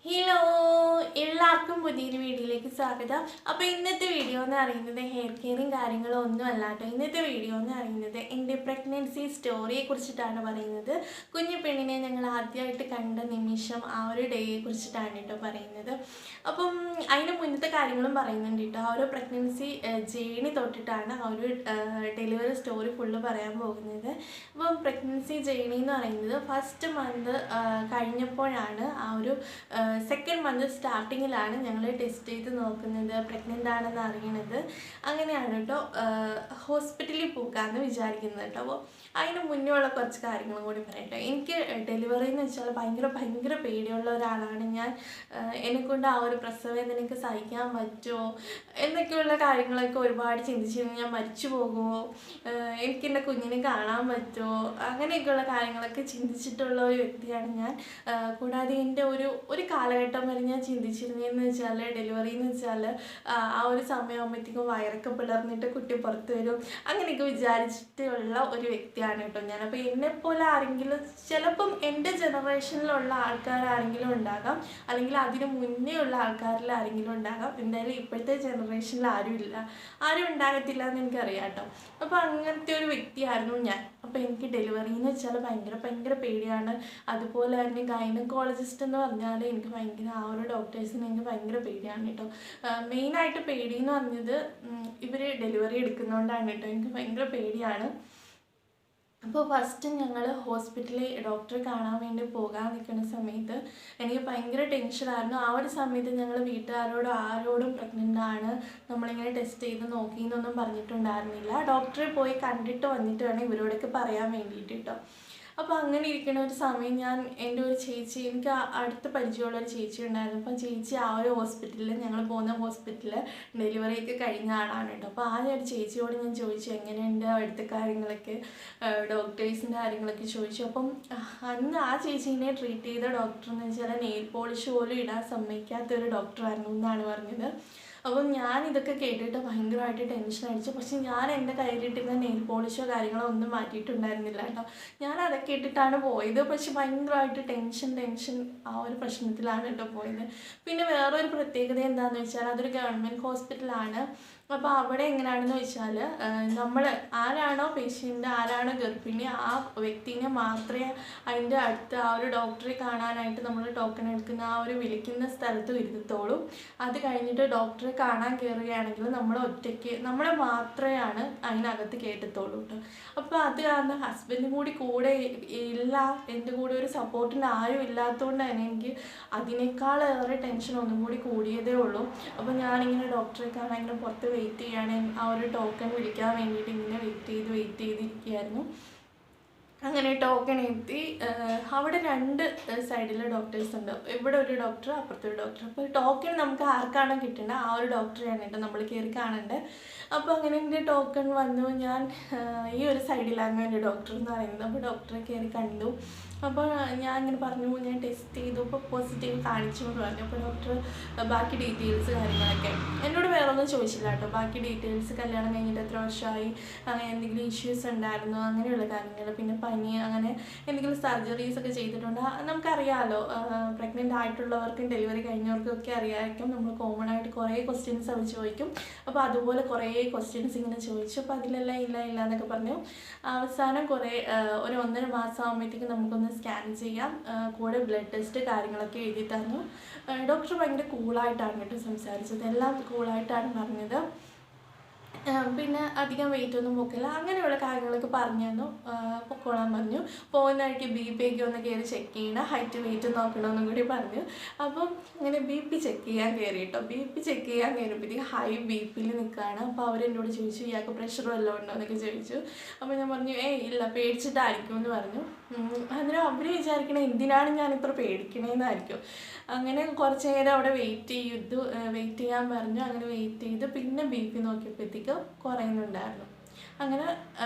Hello, എല്ലാവർക്കും പുതിയൊരു വീഡിയോയിലേക്ക് സ്വാഗതം. അപ്പോൾ ഇന്നത്തെ വീഡിയോ എന്ന് പറയുന്നത് ഹെയർ കെയറും കാര്യങ്ങളും ഒന്നും അല്ല കേട്ടോ. ഇന്നത്തെ വീഡിയോ എന്ന് പറയുന്നത് എൻ്റെ പ്രഗ്നൻസി സ്റ്റോറിയെ കുറിച്ചിട്ടാണ് പറയുന്നത്. കുഞ്ഞു പെണ്ണിനെ ഞങ്ങൾ ആദ്യമായിട്ട് കണ്ട നിമിഷം ആ ഒരു ഡേയെ കുറിച്ചിട്ടാണ് കേട്ടോ പറയുന്നത്. അപ്പം അതിന് മുന്നത്തെ കാര്യങ്ങളും പറയുന്നുണ്ട് കേട്ടോ. ആ ഒരു പ്രഗ്നൻസി ജേണി തൊട്ടിട്ടാണ് ആ ഒരു ഡെലിവറി സ്റ്റോറി ഫുള്ള് പറയാൻ പോകുന്നത്. അപ്പം പ്രഗ്നൻസി ജേണി എന്ന് പറയുന്നത് ഫസ്റ്റ് മന്ത് കഴിഞ്ഞപ്പോഴാണ് ആ ഒരു സെക്കൻഡ് മന്ത് സ്റ്റാർട്ടിങ്ങിലാണ് ഞങ്ങൾ ടെസ്റ്റ് ചെയ്ത് നോക്കുന്നത്, പ്രഗ്നൻ്റ് ആണെന്ന് അറിയണത്. അങ്ങനെയാണ് കേട്ടോ ഹോസ്പിറ്റലിൽ പോകാമെന്ന് വിചാരിക്കുന്നത് കേട്ടോ. അപ്പോൾ അതിന് മുന്നേ ഉള്ള കുറച്ച് കാര്യങ്ങളും കൂടി പറയട്ടെ. എനിക്ക് ഡെലിവറി എന്ന് വെച്ചാൽ ഭയങ്കര പേടിയുള്ള ഒരാളാണ് ഞാൻ. എന്നെക്കൊണ്ട് ആ ഒരു പ്രസവവേദനയ്ക്ക് സഹിക്കാൻ പറ്റുമോ എന്നൊക്കെയുള്ള കാര്യങ്ങളൊക്കെ ഒരുപാട് ചിന്തിച്ചിരുന്നു. ഞാൻ മരിച്ചു പോകുമോ, എനിക്കെൻ്റെ കുഞ്ഞിനെ കാണാൻ പറ്റുമോ, അങ്ങനെയൊക്കെയുള്ള കാര്യങ്ങളൊക്കെ ചിന്തിച്ചിട്ടുള്ള ഒരു വ്യക്തിയാണ് ഞാൻ. കൂടാതെ എൻ്റെ ഒരു കാലഘട്ടം വരെ ഞാൻ ചിന്തിച്ചിരുന്നതെന്ന് വെച്ചാൽ ഡെലിവറി എന്ന് വെച്ചാൽ ആ ഒരു സമയമാകുമ്പോഴത്തേക്കും വയറൊക്കെ പിളർന്നിട്ട് കുട്ടി പുറത്ത് വരും, അങ്ങനെയൊക്കെ വിചാരിച്ചിട്ടുള്ള ഒരു വ്യക്തിയാണ് കേട്ടോ ഞാൻ. അപ്പോൾ എന്നെപ്പോലെ ആരെങ്കിലും, ചിലപ്പം എൻ്റെ ജനറേഷനിലുള്ള ആൾക്കാരാരെങ്കിലും ഉണ്ടാകാം, അല്ലെങ്കിൽ അതിന് മുന്നേ ഉള്ള ആൾക്കാരിൽ ആരെങ്കിലും ഉണ്ടാകാം. എന്തായാലും ഇപ്പോഴത്തെ ജനറേഷനിൽ ആരും ഉണ്ടാകത്തില്ല എന്ന് എനിക്കറിയാം കേട്ടോ. അപ്പോൾ അങ്ങനത്തെ ഒരു വ്യക്തിയായിരുന്നു ഞാൻ. അപ്പോൾ എനിക്ക് ഡെലിവറി എന്ന് വെച്ചാൽ ഭയങ്കര പേടിയാണ്. അതുപോലെ തന്നെ ഗൈനക്കോളജിസ്റ്റ് എന്ന് പറഞ്ഞാൽ എനിക്ക് ആ ഒരു ഡോക്ടേഴ്സിനെ എനിക്ക് ഭയങ്കര പേടിയാണ് കേട്ടോ. മെയിനായിട്ട് പേടി എന്ന് പറഞ്ഞത് ഇവർ ഡെലിവറി എടുക്കുന്നതുകൊണ്ടാണ് കേട്ടോ. എനിക്ക് ഭയങ്കര പേടിയാണ്. അപ്പോൾ ഫസ്റ്റ് ഞങ്ങൾ ഹോസ്പിറ്റലിൽ ഡോക്ടറെ കാണാൻ വേണ്ടി പോകാൻ നിൽക്കുന്ന സമയത്ത് എനിക്ക് ഭയങ്കര ടെൻഷനായിരുന്നു. ആ ഒരു സമയത്ത് ഞങ്ങൾ ആരോടും പ്രഗ്നൻ്റ് ആണ്, നമ്മളിങ്ങനെ ടെസ്റ്റ് ചെയ്ത് നോക്കിയെന്നൊന്നും പറഞ്ഞിട്ടുണ്ടായിരുന്നില്ല. ഡോക്ടറെ പോയി കണ്ടിട്ട് വന്നിട്ട് വേണം ഇവരോടൊക്കെ പറയാൻ വേണ്ടിയിട്ട് കേട്ടോ. അപ്പോൾ അങ്ങനെ ഇരിക്കുന്ന ഒരു സമയം എൻ്റെ ഒരു ചേച്ചി, എനിക്ക് അടുത്ത് പരിചയമുള്ളൊരു ചേച്ചി ഉണ്ടായിരുന്നു. അപ്പം ചേച്ചി ആ ഒരു ഹോസ്പിറ്റലിൽ, ഞങ്ങൾ പോകുന്ന ഹോസ്പിറ്റലിൽ ഡെലിവറിയൊക്കെ കഴിഞ്ഞ ആളാണ് കേട്ടോ. അപ്പോൾ ആ ഒരു ചേച്ചിയോട് ഞാൻ ചോദിച്ചു എങ്ങനെയുണ്ട് അവിടുത്തെ കാര്യങ്ങളൊക്കെ, ഡോക്ടേഴ്സിൻ്റെ കാര്യങ്ങളൊക്കെ ചോദിച്ചു. അപ്പം അന്ന് ആ ചേച്ചീനെ ട്രീറ്റ് ചെയ്ത ഡോക്ടർ എന്ന് വെച്ചാൽ നെയിൽ പോളിഷ് പോലും ഇടാൻ സമ്മതിക്കാത്തൊരു ഡോക്ടറായിരുന്നു എന്നാണ് പറഞ്ഞത്. അപ്പം ഞാൻ ഇതൊക്കെ കേട്ടിട്ട് ഭയങ്കരമായിട്ട് ടെൻഷൻ അടിച്ചു. പക്ഷെ ഞാൻ എൻ്റെ കയ്യിലിട്ടിരുന്ന നെയിൽ പോളിഷോ കാര്യങ്ങളോ ഒന്നും മാറ്റിയിട്ടുണ്ടായിരുന്നില്ല കേട്ടോ. ഞാൻ അതൊക്കെ ഇട്ടിട്ടാണ് പോയത്. പക്ഷെ ഭയങ്കരമായിട്ട് ടെൻഷൻ ആ ഒരു പ്രശ്നത്തിലാണ് കേട്ടോ പോയത്. പിന്നെ വേറൊരു പ്രത്യേകത എന്താണെന്ന് വെച്ചാൽ അതൊരു ഗവൺമെൻറ് ഹോസ്പിറ്റലാണ്. അപ്പോൾ അവിടെ എങ്ങനെയാണെന്ന് വെച്ചാൽ നമ്മൾ ആരാണോ പേഷ്യൻ്റ്, ആരാണോ ഗർഭിണി, ആ വ്യക്തിനെ മാത്രമേ അതിൻ്റെ അടുത്ത് ആ ഒരു ഡോക്ടറെ കാണാനായിട്ട് നമ്മൾ ടോക്കൺ എടുക്കുന്ന ആ ഒരു വിളിക്കുന്ന സ്ഥലത്ത് ഇരുത്തത്തുള്ളൂ. അത് കഴിഞ്ഞിട്ട് ഡോക്ടറെ കാണാൻ കയറുകയാണെങ്കിൽ നമ്മളെ മാത്രമേ അതിനകത്ത് കയറ്റത്തുള്ളൂ കേട്ടോ. അപ്പോൾ അത് കാരണം ഹസ്ബൻഡും കൂടെ ഇല്ല, എൻ്റെ കൂടെ ഒരു സപ്പോർട്ടിന് ആരും ഇല്ലാത്തതുകൊണ്ട് തന്നെ എനിക്ക് അതിനേക്കാളേറെ ടെൻഷൻ ഒന്നും കൂടി കൂടിയതേ ഉള്ളൂ. അപ്പോൾ ഞാനിങ്ങനെ ഡോക്ടറെ കാണാൻ ഇങ്ങനെ പുറത്ത് വെയിറ്റ് ചെയ്യാണ്, ആ ഒരു ടോക്കൺ വിളിക്കാൻ വേണ്ടിയിട്ട് ഇങ്ങനെ വെയിറ്റ് ചെയ്തിരിക്കുകയായിരുന്നു. അങ്ങനെ ടോക്കൺ എത്തി. അവിടെ രണ്ട് സൈഡിൽ ഡോക്ടേഴ്സ് ഉണ്ട്, ഇവിടെ ഒരു ഡോക്ടർ, അപ്പുറത്തൊരു ഡോക്ടർ. അപ്പോൾ ടോക്കൺ നമുക്ക് ആർക്കാണോ കിട്ടേണ്ടത് ആ ഒരു ഡോക്ടറെയാണ് കേട്ടോ നമ്മൾ കയറി കാണേണ്ടത്. അപ്പോൾ അങ്ങനെ എൻ്റെ ടോക്കൺ വന്നു. ഞാൻ ഈ ഒരു സൈഡിലാണ് എൻ്റെ ഡോക്ടർ എന്ന് പറയുന്നത്. അപ്പോൾ ഡോക്ടറെ കയറി കണ്ടു. അപ്പോൾ ഞാൻ ഇങ്ങനെ പറഞ്ഞു ഞാൻ ടെസ്റ്റ് ചെയ്തു, ഇപ്പോൾ പോസിറ്റീവ് കാണിച്ചു എന്ന് പറഞ്ഞു. അപ്പോൾ ഡോക്ടർ ബാക്കി ഡീറ്റെയിൽസ് കാര്യങ്ങളൊക്കെ എന്നോട് വേറെ ഒന്നും ചോദിച്ചില്ല കേട്ടോ. ബാക്കി ഡീറ്റെയിൽസ്, കല്യാണം കഴിഞ്ഞിട്ട് എത്ര വർഷമായി, അങ്ങനെ എന്തെങ്കിലും ഇഷ്യൂസ് ഉണ്ടായിരുന്നോ, അങ്ങനെയുള്ള കാര്യങ്ങൾ, പിന്നെ പനി, അങ്ങനെ എന്തെങ്കിലും സർജറീസ് ഒക്കെ ചെയ്തിട്ടുണ്ടോ. നമുക്കറിയാമല്ലോ, പ്രഗ്നൻ്റ് ആയിട്ടുള്ളവർക്കും ഡെലിവറി കഴിഞ്ഞവർക്കും ഒക്കെ അറിയാമായിരിക്കും. നമ്മൾ കോമൺ ആയിട്ട് കുറേ ക്വസ്റ്റ്യൻസ് അവർ ചോദിക്കും. അപ്പോൾ അതുപോലെ കുറേ ക്വസ്റ്റ്യൻസ് ഇങ്ങനെ ചോദിച്ചു. അപ്പോൾ അതിലെല്ലാം ഇല്ല എന്നൊക്കെ പറഞ്ഞു. അവസാനം ഒരു 1.5 മാസം ആകുമ്പോഴത്തേക്കും നമുക്കൊന്ന് സ്കാൻ ചെയ്യാം, കൂടെ ബ്ലഡ് ടെസ്റ്റ് കാര്യങ്ങളൊക്കെ എഴുതി തന്നു. ഡോക്ടർ ഭയങ്കര കൂളായിട്ടാണ് കേട്ടോ സംസാരിച്ചത്, എല്ലാം കൂളായിട്ടാണ് പറഞ്ഞത്. പിന്നെ അധികം വെയിറ്റ് ഒന്നും പൊക്കില്ല, അങ്ങനെയുള്ള കാര്യങ്ങളൊക്കെ പറഞ്ഞു തന്നു. പൊക്കോളാൻ പറഞ്ഞു. പോകുന്ന വഴിക്ക് BP ഒക്കെ ഒന്ന് കയറി ചെക്ക് ചെയ്യണം, ഹൈറ്റ് വെയിറ്റ് നോക്കണമെന്നും കൂടി പറഞ്ഞു. അപ്പം അങ്ങനെ BP ചെക്ക് ചെയ്യാൻ കയറി കേട്ടോ. BP ചെക്ക് ചെയ്യാൻ കയറിയപ്പോഴത്തേക്ക് ഹൈ BP-യിൽ നിൽക്കുകയാണ്. അപ്പോൾ അവരെന്നോട് ചോദിച്ചു ഇയാൾക്ക് പ്രഷർ വല്ലതും ഉണ്ടോ എന്നൊക്കെ ചോദിച്ചു. അപ്പോൾ ഞാൻ പറഞ്ഞു ഇല്ല, പേടിച്ചിട്ടായിരിക്കും എന്ന് പറഞ്ഞു. അന്നേരം അവർ വിചാരിക്കണേ എന്തിനാണ് ഞാനിത്ര പേടിക്കണേന്നായിരിക്കും. അങ്ങനെ കുറച്ച് നേരം അവിടെ വെയിറ്റ് ചെയ്യാൻ പറഞ്ഞു. അങ്ങനെ വെയിറ്റ് ചെയ്ത് പിന്നെ BP നോക്കിയപ്പോഴത്തേക്ക് കുറയുന്നുണ്ടായിരുന്നു. അങ്ങനെ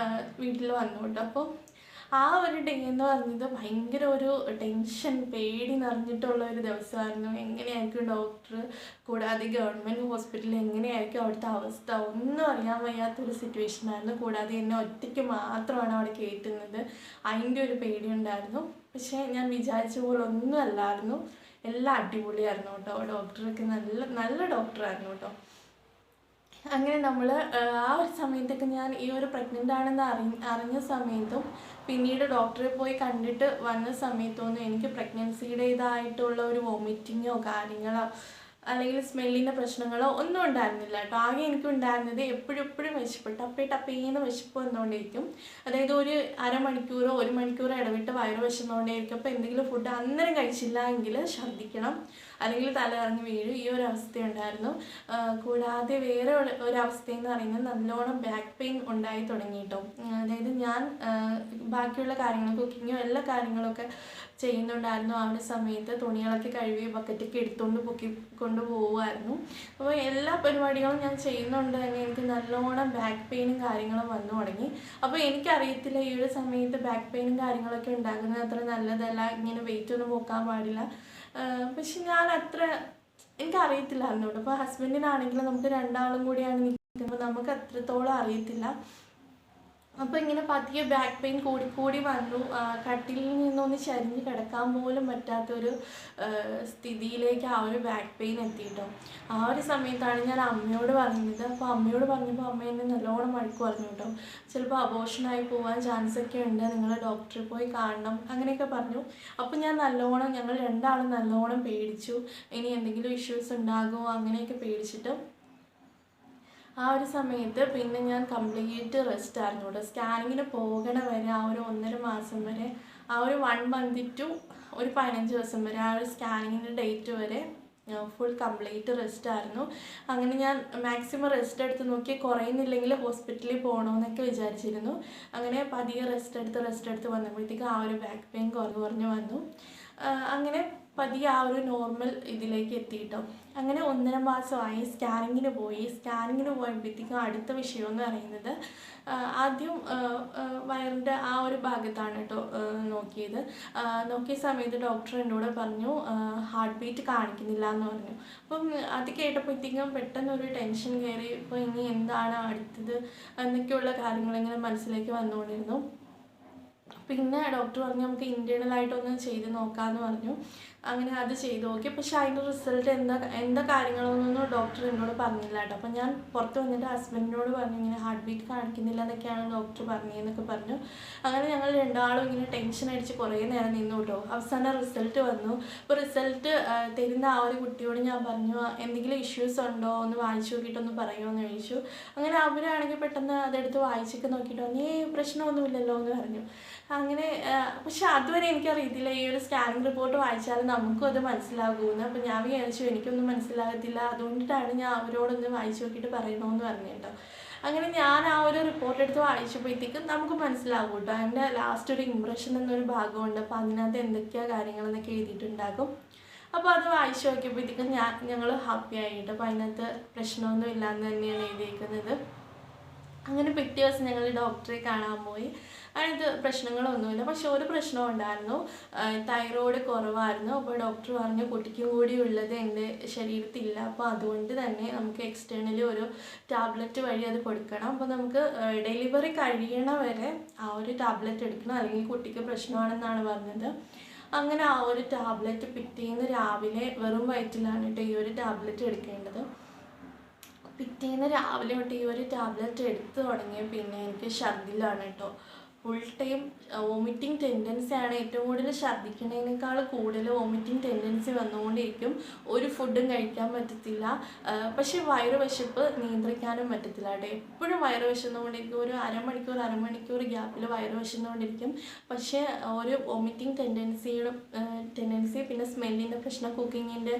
വീട്ടിൽ വന്നു കേട്ടോ. അപ്പോൾ ആ ഒരു ഡേ എന്ന് പറഞ്ഞത് ഭയങ്കര ഒരു ടെൻഷൻ, പേടി നിറഞ്ഞിട്ടുള്ള ഒരു ദിവസമായിരുന്നു. എങ്ങനെയായിരിക്കും ഡോക്ടർ, കൂടാതെ ഗവൺമെൻറ് ഹോസ്പിറ്റലിൽ എങ്ങനെയായിരിക്കും അവിടുത്തെ അവസ്ഥ, ഒന്നും അറിയാൻ വയ്യാത്തൊരു സിറ്റുവേഷനായിരുന്നു. കൂടാതെ എന്നെ ഒറ്റയ്ക്ക് മാത്രമാണ് അവിടെ കയറ്റുന്നത്, അതിൻ്റെ ഒരു പേടി ഉണ്ടായിരുന്നു. പക്ഷേ ഞാൻ വിചാരിച്ച പോലെ ഒന്നും അല്ലായിരുന്നു. എല്ലാം അടിപൊളിയായിരുന്നു കേട്ടോ. ഡോക്ടറൊക്കെ നല്ല നല്ല ഡോക്ടറായിരുന്നു കേട്ടോ. അങ്ങനെ നമ്മൾ ആ ഒരു സമയത്തൊക്കെ ഞാൻ ഈ ഒരു പ്രഗ്നൻ്റ് ആണെന്ന് അറിഞ്ഞ സമയത്തും പിന്നീട് ഡോക്ടറെ പോയി കണ്ടിട്ട് വന്ന സമയത്തൊന്നും എനിക്ക് പ്രഗ്നൻസിയുടേതായിട്ടുള്ള ഒരു വോമിറ്റിങ്ങോ കാര്യങ്ങളോ അല്ലെങ്കിൽ സ്മെല്ലിൻ്റെ പ്രശ്നങ്ങളോ ഒന്നും ഉണ്ടായിരുന്നില്ല കേട്ടോ. ആകെ എനിക്കുണ്ടായിരുന്നത് എപ്പോഴും വിശപ്പ്, ടപ്പേന്ന് വിശപ്പ് വന്നുകൊണ്ടിരിക്കും. അതായത് ഒരു അരമണിക്കൂറോ 1 മണിക്കൂറോ ഇടവിട്ട് വയറ് വിശന്നുകൊണ്ടേയിരിക്കും. അപ്പോൾ എന്തെങ്കിലും ഫുഡ് അന്നേരം കഴിച്ചില്ല എങ്കിൽ ഛർദ്ദിക്കണം, അല്ലെങ്കിൽ തലകറങ്ങി വീഴും. ഈ ഒരു അവസ്ഥയുണ്ടായിരുന്നു. കൂടാതെ വേറെ ഒരവസ്ഥയെന്ന് പറയുന്നത് നല്ലോണം ബാക്ക് പെയിൻ ഉണ്ടായി തുടങ്ങി കേട്ടോ. അതായത് ഞാൻ ബാക്കിയുള്ള കാര്യങ്ങൾ കുക്കിങ്ങും എല്ലാ കാര്യങ്ങളൊക്കെ ചെയ്യുന്നുണ്ടായിരുന്നു. ആ ഒരു സമയത്ത് തുണികളൊക്കെ കഴുകി ബക്കറ്റൊക്കെ എടുത്തുകൊണ്ട് കൊണ്ടുപോകുമായിരുന്നു. അപ്പോൾ എല്ലാ പരിപാടികളും ഞാൻ ചെയ്യുന്നുണ്ട് തന്നെ എനിക്ക് നല്ലോണം ബാക്ക് പെയിനും കാര്യങ്ങളും വന്നു തുടങ്ങി. അപ്പോൾ എനിക്കറിയത്തില്ല ഈ ഒരു സമയത്ത് ബാക്ക് പെയിനും കാര്യങ്ങളൊക്കെ ഉണ്ടാകുന്നത് അത്ര നല്ലതല്ല, ഇങ്ങനെ വെയിറ്റ് ഒന്നും പോക്കാൻ പാടില്ല. പക്ഷെ ഞാൻ എനിക്കറിയത്തില്ലായിരുന്നു കേട്ടോ. അപ്പോൾ ഹസ്ബൻഡിനാണെങ്കിലും നമുക്ക് രണ്ടാളും കൂടിയാണ് നിൽക്കുന്നത്, നമുക്ക് അത്രത്തോളം അറിയത്തില്ല. അപ്പോൾ ഇങ്ങനെ പതിയെ ബാക്ക് പെയിൻ കൂടി വന്നു. കട്ടിലിൽ നിന്നൊന്ന് ചരിഞ്ഞ് കിടക്കാൻ പോലും പറ്റാത്തൊരു സ്ഥിതിയിലേക്ക് ആ ഒരു ബാക്ക് പെയിൻ എത്തിയിട്ടോ. ആ ഒരു സമയത്താണ് ഞാൻ അമ്മയോട് പറഞ്ഞത്. അപ്പോൾ അമ്മയോട് പറഞ്ഞപ്പോൾ അമ്മ എന്നെ നല്ലോണം വഴക്ക് പറഞ്ഞു കേട്ടോ. ചിലപ്പോൾ അബോർഷനായി പോകാൻ ചാൻസൊക്കെ ഉണ്ട്, നിങ്ങൾ ഡോക്ടറെ പോയി കാണണം അങ്ങനെയൊക്കെ പറഞ്ഞു. അപ്പോൾ ഞങ്ങൾ രണ്ടാളും നല്ലോണം പേടിച്ചു. ഇനി എന്തെങ്കിലും ഇഷ്യൂസ് ഉണ്ടാകുമോ അങ്ങനെയൊക്കെ പേടിച്ചിട്ട് ആ ഒരു സമയത്ത് പിന്നെ ഞാൻ കംപ്ലീറ്റ് റെസ്റ്റ് ആയിരുന്നു കേട്ടോ. സ്കാനിങ്ങിന് പോകണ വരെ ആ ഒരു 1.5 മാസം വരെ, ആ ഒരു 1 മന്ത് ടു ഒരു 15 ദിവസം വരെ, ആ ഒരു സ്കാനിങ്ങിൻ്റെ ഡേറ്റ് വരെ ഫുൾ കംപ്ലീറ്റ് റെസ്റ്റ് ആയിരുന്നു. അങ്ങനെ ഞാൻ മാക്സിമം റെസ്റ്റ് എടുത്ത് നോക്കി, കുറയുന്നില്ലെങ്കിൽ ഹോസ്പിറ്റലിൽ പോകണമെന്നൊക്കെ വിചാരിച്ചിരുന്നു. അങ്ങനെ പതിയെ റെസ്റ്റ് എടുത്ത് വന്നപ്പോഴത്തേക്ക് ആ ഒരു ബാക്ക് പെയിൻ കുറഞ്ഞു വന്നു. അങ്ങനെ പതിയെ ആ ഒരു നോർമൽ ഇതിലേക്ക് എത്തിയിട്ടോ. അങ്ങനെ 1.5 മാസമായി. സ്കാനിങ്ങിന് പോയപ്പോഴത്തേക്കും അടുത്ത വിഷയം എന്ന് പറയുന്നത് ആദ്യം വയറിൻ്റെ ആ ഒരു ഭാഗത്താണ് കേട്ടോ നോക്കിയത്. നോക്കിയ സമയത്ത് ഡോക്ടർ എന്നോട് പറഞ്ഞു ഹാർട്ട് ബീറ്റ് കാണിക്കുന്നില്ല എന്ന് പറഞ്ഞു. അപ്പം അത് കേട്ടപ്പോഴത്തേക്കും പെട്ടെന്നൊരു ടെൻഷൻ കയറി. ഇപ്പോൾ ഇനി എന്താണ് അടുത്തത് എന്നൊക്കെയുള്ള കാര്യങ്ങളിങ്ങനെ മനസ്സിലേക്ക് വന്നുകൊണ്ടിരുന്നു. പിന്നെ ഡോക്ടർ പറഞ്ഞു നമുക്ക് ഇൻറ്റേർണലായിട്ടൊന്ന് ചെയ്ത് നോക്കാമെന്ന് പറഞ്ഞു. അങ്ങനെ അത് ചെയ്ത് നോക്കി. പക്ഷെ അതിൻ്റെ റിസൾട്ട് എന്താ കാര്യങ്ങളൊന്നും ഡോക്ടർ എന്നോട് പറഞ്ഞില്ല കേട്ടോ. അപ്പം ഞാൻ പുറത്ത് വന്നിട്ട് ഹസ്ബൻഡിനോട് പറഞ്ഞു ഇങ്ങനെ ഹാർട്ട് ബീറ്റ് കാണിക്കുന്നില്ല എന്നൊക്കെയാണ് ഡോക്ടർ പറഞ്ഞതെന്നൊക്കെ പറഞ്ഞു. അങ്ങനെ ഞങ്ങൾ രണ്ടാളും ഇങ്ങനെ ടെൻഷൻ അടിച്ച് കുറേ നേരം നിന്നു കേട്ടോ. അവസാനം റിസൾട്ട് വന്നു. അപ്പോൾ റിസൾട്ട് തരുന്ന ആ ഒരു കുട്ടിയോട് ഞാൻ പറഞ്ഞു എന്തെങ്കിലും ഇഷ്യൂസ് ഉണ്ടോ ഒന്ന് വായിച്ചു നോക്കിയിട്ടൊന്ന് പറയുമോ എന്ന് ചോദിച്ചു. അങ്ങനെ അവരാണെങ്കിൽ പെട്ടെന്ന് അതെടുത്ത് വായിച്ചൊക്കെ നോക്കിയിട്ട് പറഞ്ഞു പ്രശ്നമൊന്നുമില്ലല്ലോ എന്ന് പറഞ്ഞു. അങ്ങനെ പക്ഷെ അതുവരെ എനിക്കറിയത്തില്ല ഈ ഒരു സ്കാനിങ് റിപ്പോർട്ട് വായിച്ചാൽ നമുക്കും അത് മനസ്സിലാകുമെന്ന്. അപ്പോൾ ഞാൻ വിചാരിച്ചു എനിക്കൊന്നും മനസ്സിലാകത്തില്ല, അതുകൊണ്ടിട്ടാണ് ഞാൻ അവരോടൊന്ന് വായിച്ചു നോക്കിയിട്ട് പറയണമെന്ന് പറഞ്ഞു കേട്ടോ. അങ്ങനെ ഞാൻ ആ ഒരു റിപ്പോർട്ട് എടുത്ത് വായിച്ചപ്പോഴത്തേക്കും നമുക്ക് മനസ്സിലാകും കേട്ടോ. അതിൻ്റെ ലാസ്റ്റ് ഒരു ഇംപ്രഷൻ എന്നൊരു ഭാഗമുണ്ട്. അപ്പോൾ അതിനകത്ത് എന്തൊക്കെയാണ് കാര്യങ്ങളെന്നൊക്കെ എഴുതിയിട്ടുണ്ടാകും. അപ്പോൾ അത് വായിച്ചു നോക്കിയപ്പോഴത്തേക്കും ഞങ്ങൾ ഹാപ്പി ആയിട്ട്. അപ്പോൾ അതിനകത്ത് പ്രശ്നമൊന്നും ഇല്ലയെന്ന് തന്നെയാണ് എഴുതിയിരിക്കുന്നത്. അങ്ങനെ പിറ്റേ ദിവസം ഞങ്ങൾ ഡോക്ടറെ കാണാൻ പോയി. അതിനകത്ത് പ്രശ്നങ്ങളൊന്നുമില്ല. പക്ഷെ ഒരു പ്രശ്നം ഉണ്ടായിരുന്നു, തൈറോയ്ഡ് കുറവായിരുന്നു. അപ്പോൾ ഡോക്ടർ പറഞ്ഞു കുട്ടിക്കും കൂടി ഉള്ളത് എൻ്റെ ശരീരത്തില്ല, അപ്പോൾ അതുകൊണ്ട് തന്നെ നമുക്ക് എക്സ്റ്റേണലി ഒരു ടാബ്ലറ്റ് വഴി അത് കൊടുക്കണം. അപ്പോൾ നമുക്ക് ഡെലിവറി കഴിയണ വരെ ആ ഒരു ടാബ്ലറ്റ് എടുക്കണം, അല്ലെങ്കിൽ കുട്ടിക്ക് പ്രശ്നമാണെന്നാണ് പറഞ്ഞത്. അങ്ങനെ ആ ഒരു ടാബ്ലറ്റ് പിറ്റേന്ന് രാവിലെ വെറും വയറ്റിലാണ് കേട്ടോ ഈ ഒരു ടാബ്ലറ്റ് എടുക്കേണ്ടത്. പിറ്റേന്ന് രാവിലെ തൊട്ട് ഈ ഒരു ടാബ്ലറ്റ് എടുത്തു തുടങ്ങിയ പിന്നെ എനിക്ക് ഛർദിലാണ് കേട്ടോ. ഫുൾ ടൈം വോമിറ്റിംഗ് ടെൻഡൻസിയാണ്. ഏറ്റവും കൂടുതൽ ഛർദ്ദിക്കുന്നതിനേക്കാൾ കൂടുതൽ വോമിറ്റിംഗ് ടെൻഡൻസി വന്നുകൊണ്ടിരിക്കും. ഒരു ഫുഡും കഴിക്കാൻ പറ്റത്തില്ല. പക്ഷേ വയറ് വിശപ്പ് നിയന്ത്രിക്കാനും പറ്റത്തില്ല കേട്ടോ. എപ്പോഴും വയറ് വിശന്നുകൊണ്ടിരിക്കും. ഒരു അരമണിക്കൂർ ഗ്യാപ്പിൽ വയറ് വിശന്നുകൊണ്ടിരിക്കും. പക്ഷേ ഒരു വോമിറ്റിംഗ് ടെൻഡൻസി പിന്നെ സ്മെല്ലിൻ്റെ പ്രശ്നം, കുക്കിങ്ങിൻ്റെ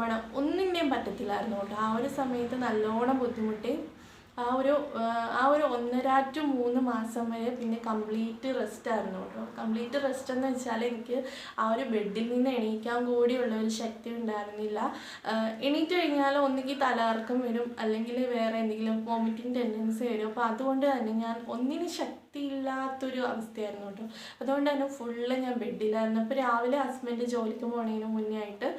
മണം ഒന്നിൻ്റെയും പറ്റത്തില്ലായിരുന്നു കേട്ടോ. ആ ഒരു സമയത്ത് നല്ലോണം ബുദ്ധിമുട്ടി. ആ ഒരു 1.5 to 3 മാസം വരെ പിന്നെ കംപ്ലീറ്റ് റെസ്റ്റ് ആയിരുന്നു കേട്ടോ. കംപ്ലീറ്റ് റെസ്റ്റ് എന്ന് വെച്ചാൽ എനിക്ക് ആ ഒരു ബെഡിൽ നിന്ന് എണീക്കാൻ കൂടിയുള്ള ഒരു ശക്തി ഉണ്ടായിരുന്നില്ല. എണീറ്റ് കഴിഞ്ഞാൽ ഒന്നുകിൽ തലകറക്കം വരും, അല്ലെങ്കിൽ വേറെ എന്തെങ്കിലും വോമിറ്റിംഗ് ടെൻഡൻസി വരും. അപ്പോൾ അതുകൊണ്ട് തന്നെ ഞാൻ ഒന്നിനും ശക്തിയില്ലാത്തൊരു അവസ്ഥയായിരുന്നു കേട്ടോ. അതുകൊണ്ട് തന്നെ ഫുള്ള് ഞാൻ ബെഡിലായിരുന്നു. അപ്പോൾ രാവിലെ ഹസ്ബൻഡ് ജോലിക്ക് പോകുന്നതിന് മുന്നേ ആയിട്ട്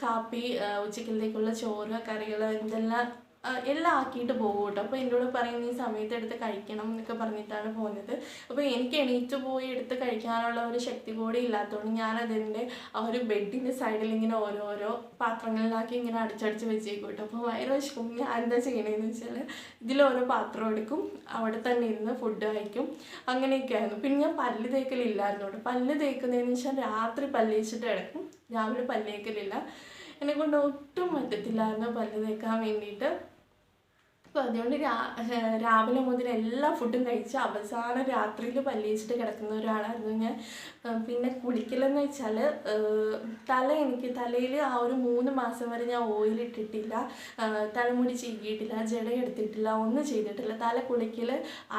കാപ്പി, ഉച്ചക്കലത്തേക്കുള്ള ചോറ്, കറികൾ ഇതെല്ലാം എല്ലാം ആക്കിയിട്ട് പോകും കേട്ടോ. അപ്പോൾ എന്നോട് പറയുന്ന ഈ സമയത്ത് എടുത്ത് കഴിക്കണം എന്നൊക്കെ പറഞ്ഞിട്ടാണ് പോകുന്നത്. അപ്പോൾ എനിക്ക് എണീറ്റ് പോയി എടുത്ത് കഴിക്കാനുള്ള ഒരു ശക്തി കൂടി ഇല്ലാത്തതുകൊണ്ട് ഞാനതിൻ്റെ ആ ഒരു ബെഡിൻ്റെ സൈഡിൽ ഇങ്ങനെ ഓരോരോ പാത്രങ്ങളിലാക്കി ഇങ്ങനെ അടിച്ചടിച്ച് വെച്ചേക്കും കേട്ടോ. അപ്പോൾ വയറ് വിശക്കും. ഞാൻ എന്താ ചെയ്യണതെന്ന് വെച്ചാൽ ഇതിലോരോ പാത്രം എടുക്കും, അവിടെ തന്നെ ഇരുന്ന് ഫുഡ് കഴിക്കും, അങ്ങനെയൊക്കെ ആയിരുന്നു. പിന്നെ ഞാൻ പല്ല് തേക്കലില്ലായിരുന്നു കേട്ടോ. പല്ല് തേക്കുന്നതെന്ന് വെച്ചാൽ രാത്രി പല്ല് തേച്ചിട്ട് കിടക്കും, രാവിലെ പല്ല് തേക്കലില്ല. എന്നെക്കൊണ്ട് ഒട്ടും പറ്റത്തില്ലായിരുന്നു പല്ല് തേക്കാൻ വേണ്ടിയിട്ട്. അപ്പോൾ അതുകൊണ്ട് രാവിലെ മുതൽ എല്ലാ ഫുഡും കഴിച്ച് അവസാനം രാത്രിയിൽ പല്ല് തേച്ചിട്ട് കിടക്കുന്ന ഒരാളായിരുന്നു ഞാൻ. പിന്നെ കുളിക്കലെന്ന് വെച്ചാൽ എനിക്ക് തലയിൽ ആ ഒരു 3 മാസം വരെ ഞാൻ ഓയിലിട്ടിട്ടില്ല, തലമുടി ചീകിയിട്ടില്ല, ജട എടുത്തിട്ടില്ല, ഒന്നും ചെയ്തിട്ടില്ല. തല കുളിക്കൽ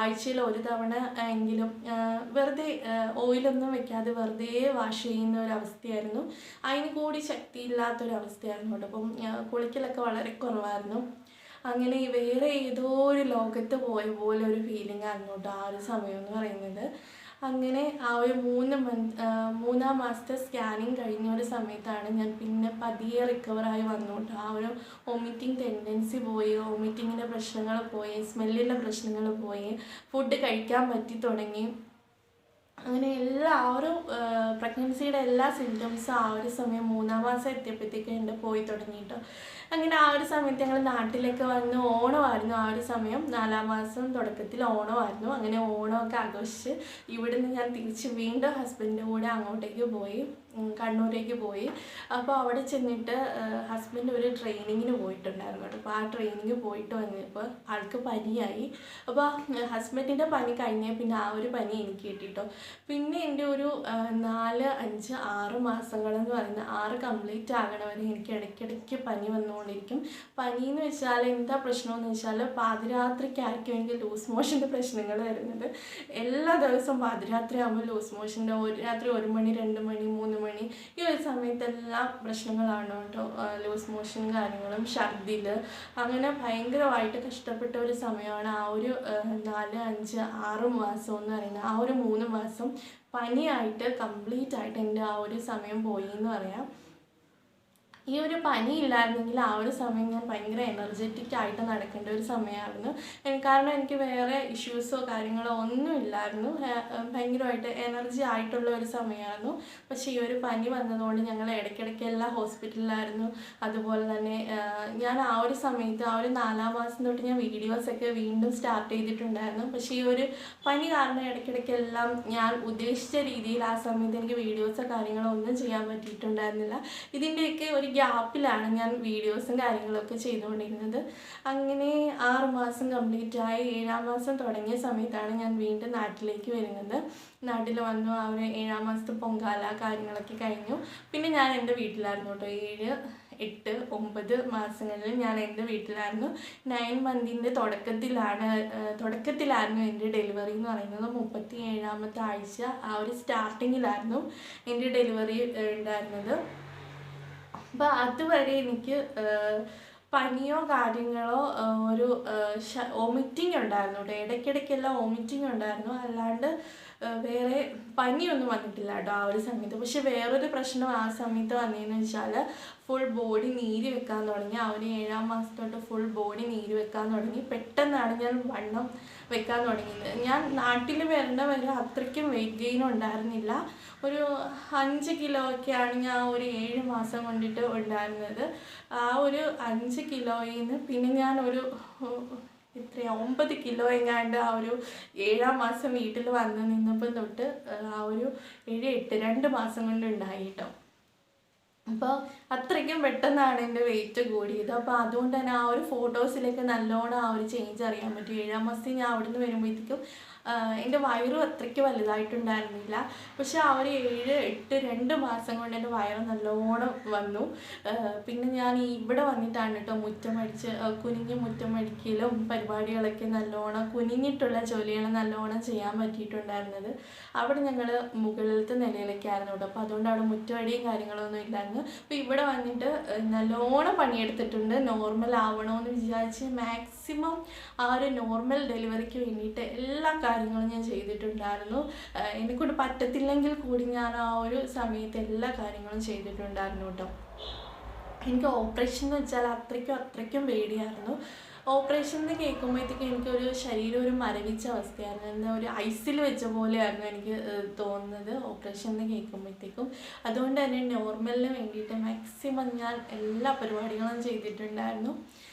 ആഴ്ചയിൽ ഒരു തവണ എങ്കിലും വെറുതെ ഓയിലൊന്നും വെക്കാതെ വെറുതെ വാഷ് ചെയ്യുന്ന ഒരവസ്ഥയായിരുന്നു. അതിന് കൂടി ശക്തിയില്ലാത്തൊരവസ്ഥയായിരുന്നു കേട്ടോ. അപ്പം കുളിക്കലൊക്കെ വളരെ കുറവായിരുന്നു. അങ്ങനെ വേറെ ഏതോ ഒരു ലോകത്ത് പോയ പോലെ ഒരു ഫീലിംഗ് ആയിരുന്നു കേട്ടോ ആ ഒരു സമയം എന്ന് പറയുന്നത്. അങ്ങനെ ആ ഒരു 3 മാസത്തെ സ്കാനിങ് കഴിഞ്ഞ ഒരു സമയത്താണ് ഞാൻ പിന്നെ പതിയെ റിക്കവറായി വന്നു കേട്ടോ. ആ ഒരു വോമിറ്റിംഗ് ടെൻഡൻസി പോയി, വോമിറ്റിങ്ങിൻ്റെ പ്രശ്നങ്ങൾ പോയി, സ്മെല്ലിൻ്റെ പ്രശ്നങ്ങൾ പോയി, ഫുഡ് കഴിക്കാൻ പറ്റി തുടങ്ങി. അങ്ങനെ ആ ഒരു പ്രഗ്നൻസിയുടെ എല്ലാ സിംറ്റംസും ആ ഒരു സമയം 3 മാസം എത്തിയപ്പോഴത്തേക്ക് എൻ്റെ പോയി തുടങ്ങിയിട്ടോ. അങ്ങനെ ആ ഒരു സമയത്ത് ഞങ്ങൾ നാട്ടിലേക്ക് വന്ന് ഓണമായിരുന്നു ആ ഒരു സമയം. 4 മാസം തുടക്കത്തിൽ ഓണമായിരുന്നു. അങ്ങനെ ഓണമൊക്കെ ആഘോഷിച്ച് ഇവിടുന്ന് ഞാൻ തിരിച്ച് വീണ്ടും ഹസ്ബൻഡിൻ്റെ കൂടെ അങ്ങോട്ടേക്ക് പോയി, കണ്ണൂരേക്ക് പോയി. അപ്പോൾ അവിടെ ചെന്നിട്ട് ഹസ്ബൻഡ് ഒരു ട്രെയിനിങ്ങിന് പോയിട്ടുണ്ടായിരുന്നു കേട്ടോ. അപ്പോൾ ആ ട്രെയിനിങ് പോയിട്ട് വന്നപ്പോൾ ആൾക്ക് പനിയായി. അപ്പോൾ ഹസ്ബൻഡിൻ്റെ പനി കഴിഞ്ഞാൽ പിന്നെ ആ ഒരു പനി എനിക്ക് കിട്ടിട്ടോ. പിന്നെ എൻ്റെ ഒരു 4, 5, 6 മാസങ്ങളെന്ന് പറയുന്നത് 6 കംപ്ലീറ്റ് ആകണ വരെ എനിക്ക് ഇടയ്ക്കിടയ്ക്ക് പനി വന്നുകൊണ്ടിരിക്കും. പനിയെന്ന് വെച്ചാൽ എന്താ പ്രശ്നമെന്ന് വെച്ചാൽ പാതിരാത്രിക്കായിരിക്കും എനിക്ക് ലൂസ് മോഷൻ്റെ പ്രശ്നങ്ങൾ വരുന്നത്. എല്ലാ ദിവസവും പാതിരാത്രി ആകുമ്പോൾ ലൂസ് മോഷൻ്റെ രാത്രി 1 മണി, 2 മണി, 3 മണി ഈ ഒരു സമയത്തെല്ലാം പ്രശ്നങ്ങളാണ് കേട്ടോ. ലൂസ് മോഷൻ കാര്യങ്ങളും ഛർദിൽ അങ്ങനെ ഭയങ്കരമായിട്ട് കഷ്ടപ്പെട്ട ഒരു സമയമാണ് ആ ഒരു 4, 5, 6 മാസം എന്ന് പറയുന്നത്. ആ ഒരു 3 മാസം പനിയായിട്ട് കംപ്ലീറ്റ് ആയിട്ട് എൻ്റെ ആ ഒരു സമയം പോയി എന്ന് പറയാം. ഈ ഒരു പനി ഇല്ലായിരുന്നെങ്കിൽ ആ ഒരു സമയം ഞാൻ ഭയങ്കര എനർജറ്റിക് ആയിട്ട് നടക്കേണ്ട ഒരു സമയമായിരുന്നു. കാരണം എനിക്ക് വേറെ ഇഷ്യൂസോ കാര്യങ്ങളോ ഒന്നും ഇല്ലായിരുന്നു. ഭയങ്കരമായിട്ട് എനർജി ആയിട്ടുള്ള ഒരു സമയമായിരുന്നു. പക്ഷേ ഈ ഒരു പനി വന്നതുകൊണ്ട് ഞങ്ങൾ ഇടയ്ക്കിടയ്ക്ക് എല്ലാ ഹോസ്പിറ്റലിലായിരുന്നു. അതുപോലെ തന്നെ ഞാൻ ആ ഒരു സമയത്ത് ആ ഒരു 4 മാസം തൊട്ട് ഞാൻ വീഡിയോസൊക്കെ വീണ്ടും സ്റ്റാർട്ട് ചെയ്തിട്ടുണ്ടായിരുന്നു. പക്ഷേ ഈ ഒരു പനി കാരണം ഇടയ്ക്കിടയ്ക്കെല്ലാം ഞാൻ ഉദ്ദേശിച്ച രീതിയിൽ ആ സമയത്ത് എനിക്ക് വീഡിയോസോ കാര്യങ്ങളോ ഒന്നും ചെയ്യാൻ പറ്റിയിട്ടുണ്ടായിരുന്നില്ല. ഇതിൻ്റെയൊക്കെ ഒരു ഗ്യാപ്പിലാണ് ഞാൻ വീഡിയോസും കാര്യങ്ങളൊക്കെ ചെയ്തുകൊണ്ടിരുന്നത്. അങ്ങനെ 6 മാസം കംപ്ലീറ്റ് ആയി. 7 മാസം തുടങ്ങിയ സമയത്താണ് ഞാൻ വീണ്ടും നാട്ടിലേക്ക് വരുന്നത്. നാട്ടിൽ വന്നു. ആ ഒരു 7 മാസത്തെ പൊങ്കാല കാര്യങ്ങളൊക്കെ കഴിഞ്ഞു. പിന്നെ ഞാൻ എൻ്റെ വീട്ടിലായിരുന്നു കേട്ടോ. 7, 8, 9 മാസങ്ങളിൽ ഞാൻ എൻ്റെ വീട്ടിലായിരുന്നു. 9 മന്തിൻ്റെ തുടക്കത്തിലായിരുന്നു എൻ്റെ ഡെലിവറി എന്ന് പറയുന്നത്. 37ാമത്തെ ആഴ്ച ആ ഒരു സ്റ്റാർട്ടിങ്ങിലായിരുന്നു എൻ്റെ ഡെലിവറി ഉണ്ടായിരുന്നത്. അപ്പോൾ അതുവരെ എനിക്ക് പനിയോ കാര്യങ്ങളോ ഒരു വോമിറ്റിംഗ് ഉണ്ടായിരുന്നു കേട്ടോ. ഇടയ്ക്കിടയ്ക്കെല്ലാം വോമിറ്റിംഗ് ഉണ്ടായിരുന്നു. അല്ലാണ്ട് വേറെ പനിയൊന്നും വന്നിട്ടില്ല കേട്ടോ ആ ഒരു സമയത്ത്. പക്ഷെ വേറൊരു പ്രശ്നം ആ സമയത്ത് വന്നതെന്ന് വെച്ചാൽ ഫുൾ ബോഡി നീര് വെക്കാൻ തുടങ്ങി. ആ ഒരു 7 മാസം തൊട്ട് ഫുൾ ബോഡി നീര് വെക്കാൻ തുടങ്ങി. പെട്ടെന്നാണ് ഞാൻ വണ്ണം വെക്കാൻ തുടങ്ങിയത്. ഞാൻ നാട്ടിൽ വരേണ്ട വരെ അത്രയ്ക്കും വെയിറ്റ് ഗെയിൻ ഉണ്ടായിരുന്നില്ല. ഒരു 5 കിലോ ഒക്കെയാണ് ഞാൻ ഒരു 7 മാസം കൊണ്ടിട്ട് ഉണ്ടായിരുന്നത്. ആ ഒരു 5 കിലോയിൽ നിന്ന് പിന്നെ ഞാൻ ഒരു 9 കിലോ എങ്ങാണ്ട് ആ ഒരു 7 മാസം വീട്ടിൽ വന്ന് നിന്നപ്പം തൊട്ട് ആ ഒരു 7, 8, 2 മാസം കൊണ്ട് ഉണ്ടായി കേട്ടോ. അപ്പോൾ അത്രയ്ക്കും പെട്ടെന്നാണ് എൻ്റെ വെയിറ്റ് കൂടിയത്. അപ്പോൾ അതുകൊണ്ട് തന്നെ ആ ഒരു ഫോട്ടോസിലേക്ക് നല്ലോണം ആ ഒരു ചേഞ്ച് അറിയാൻ പറ്റും. 7 മാസത്തിൽ ഞാൻ അവിടെ നിന്ന് വരുമ്പോഴത്തേക്കും എൻ്റെ വയറും അത്രയ്ക്ക് വലുതായിട്ടുണ്ടായിരുന്നില്ല. പക്ഷെ ആ ഒരു 7, 8, 2 മാസം കൊണ്ട് എൻ്റെ വയറ് നല്ലോണം വന്നു. പിന്നെ ഞാൻ ഇവിടെ വന്നിട്ടാണ് കേട്ടോ കുനിഞ്ഞ് മുറ്റം അടിക്കലും പരിപാടികളൊക്കെ നല്ലോണം കുനിഞ്ഞിട്ടുള്ള ജോലികൾ നല്ലോണം ചെയ്യാൻ പറ്റിയിട്ടുണ്ടായിരുന്നത്. അവിടെ ഞങ്ങൾ മുകളിലത്തെ നിലയിലൊക്കെ ആയിരുന്നു കേട്ടോ. അപ്പോൾ അതുകൊണ്ട് അവിടെ മുറ്റമടിയും കാര്യങ്ങളൊന്നും ഇല്ലായിരുന്നു. അപ്പോൾ ഇവിടെ വന്നിട്ട് നല്ലോണം പണിയെടുത്തിട്ടുണ്ട്. നോർമൽ ആവണമെന്ന് വിചാരിച്ച് മാക്സിമം ആ ഒരു നോർമൽ ഡെലിവറിക്ക് വേണ്ടിയിട്ട് എല്ലാ കാര്യങ്ങളും ഞാൻ ചെയ്തിട്ടുണ്ടായിരുന്നു. എന്നെക്കൊണ്ട് പറ്റത്തില്ലെങ്കിൽ കൂടി ഞാൻ ആ ഒരു സമയത്ത് എല്ലാ കാര്യങ്ങളും ചെയ്തിട്ടുണ്ടായിരുന്നു കേട്ടോ. എനിക്ക് ഓപ്പറേഷൻ എന്ന് വെച്ചാൽ അത്രയ്ക്കും പേടിയായിരുന്നു. ഓപ്പറേഷൻ എന്ന് കേൾക്കുമ്പോഴത്തേക്കും എനിക്കൊരു ശരീരം ഒരു മരവിച്ച അവസ്ഥയായിരുന്നു, എന്താ ഒരു ഐസിൽ വെച്ച പോലെയായിരുന്നു എനിക്ക് തോന്നുന്നത് ഓപ്പറേഷൻ എന്ന് കേൾക്കുമ്പോഴത്തേക്കും. അതുകൊണ്ട് തന്നെ നോർമലിന് വേണ്ടിയിട്ട് മാക്സിമം ഞാൻ എല്ലാ പരിപാടികളും ചെയ്തിട്ടുണ്ടായിരുന്നു.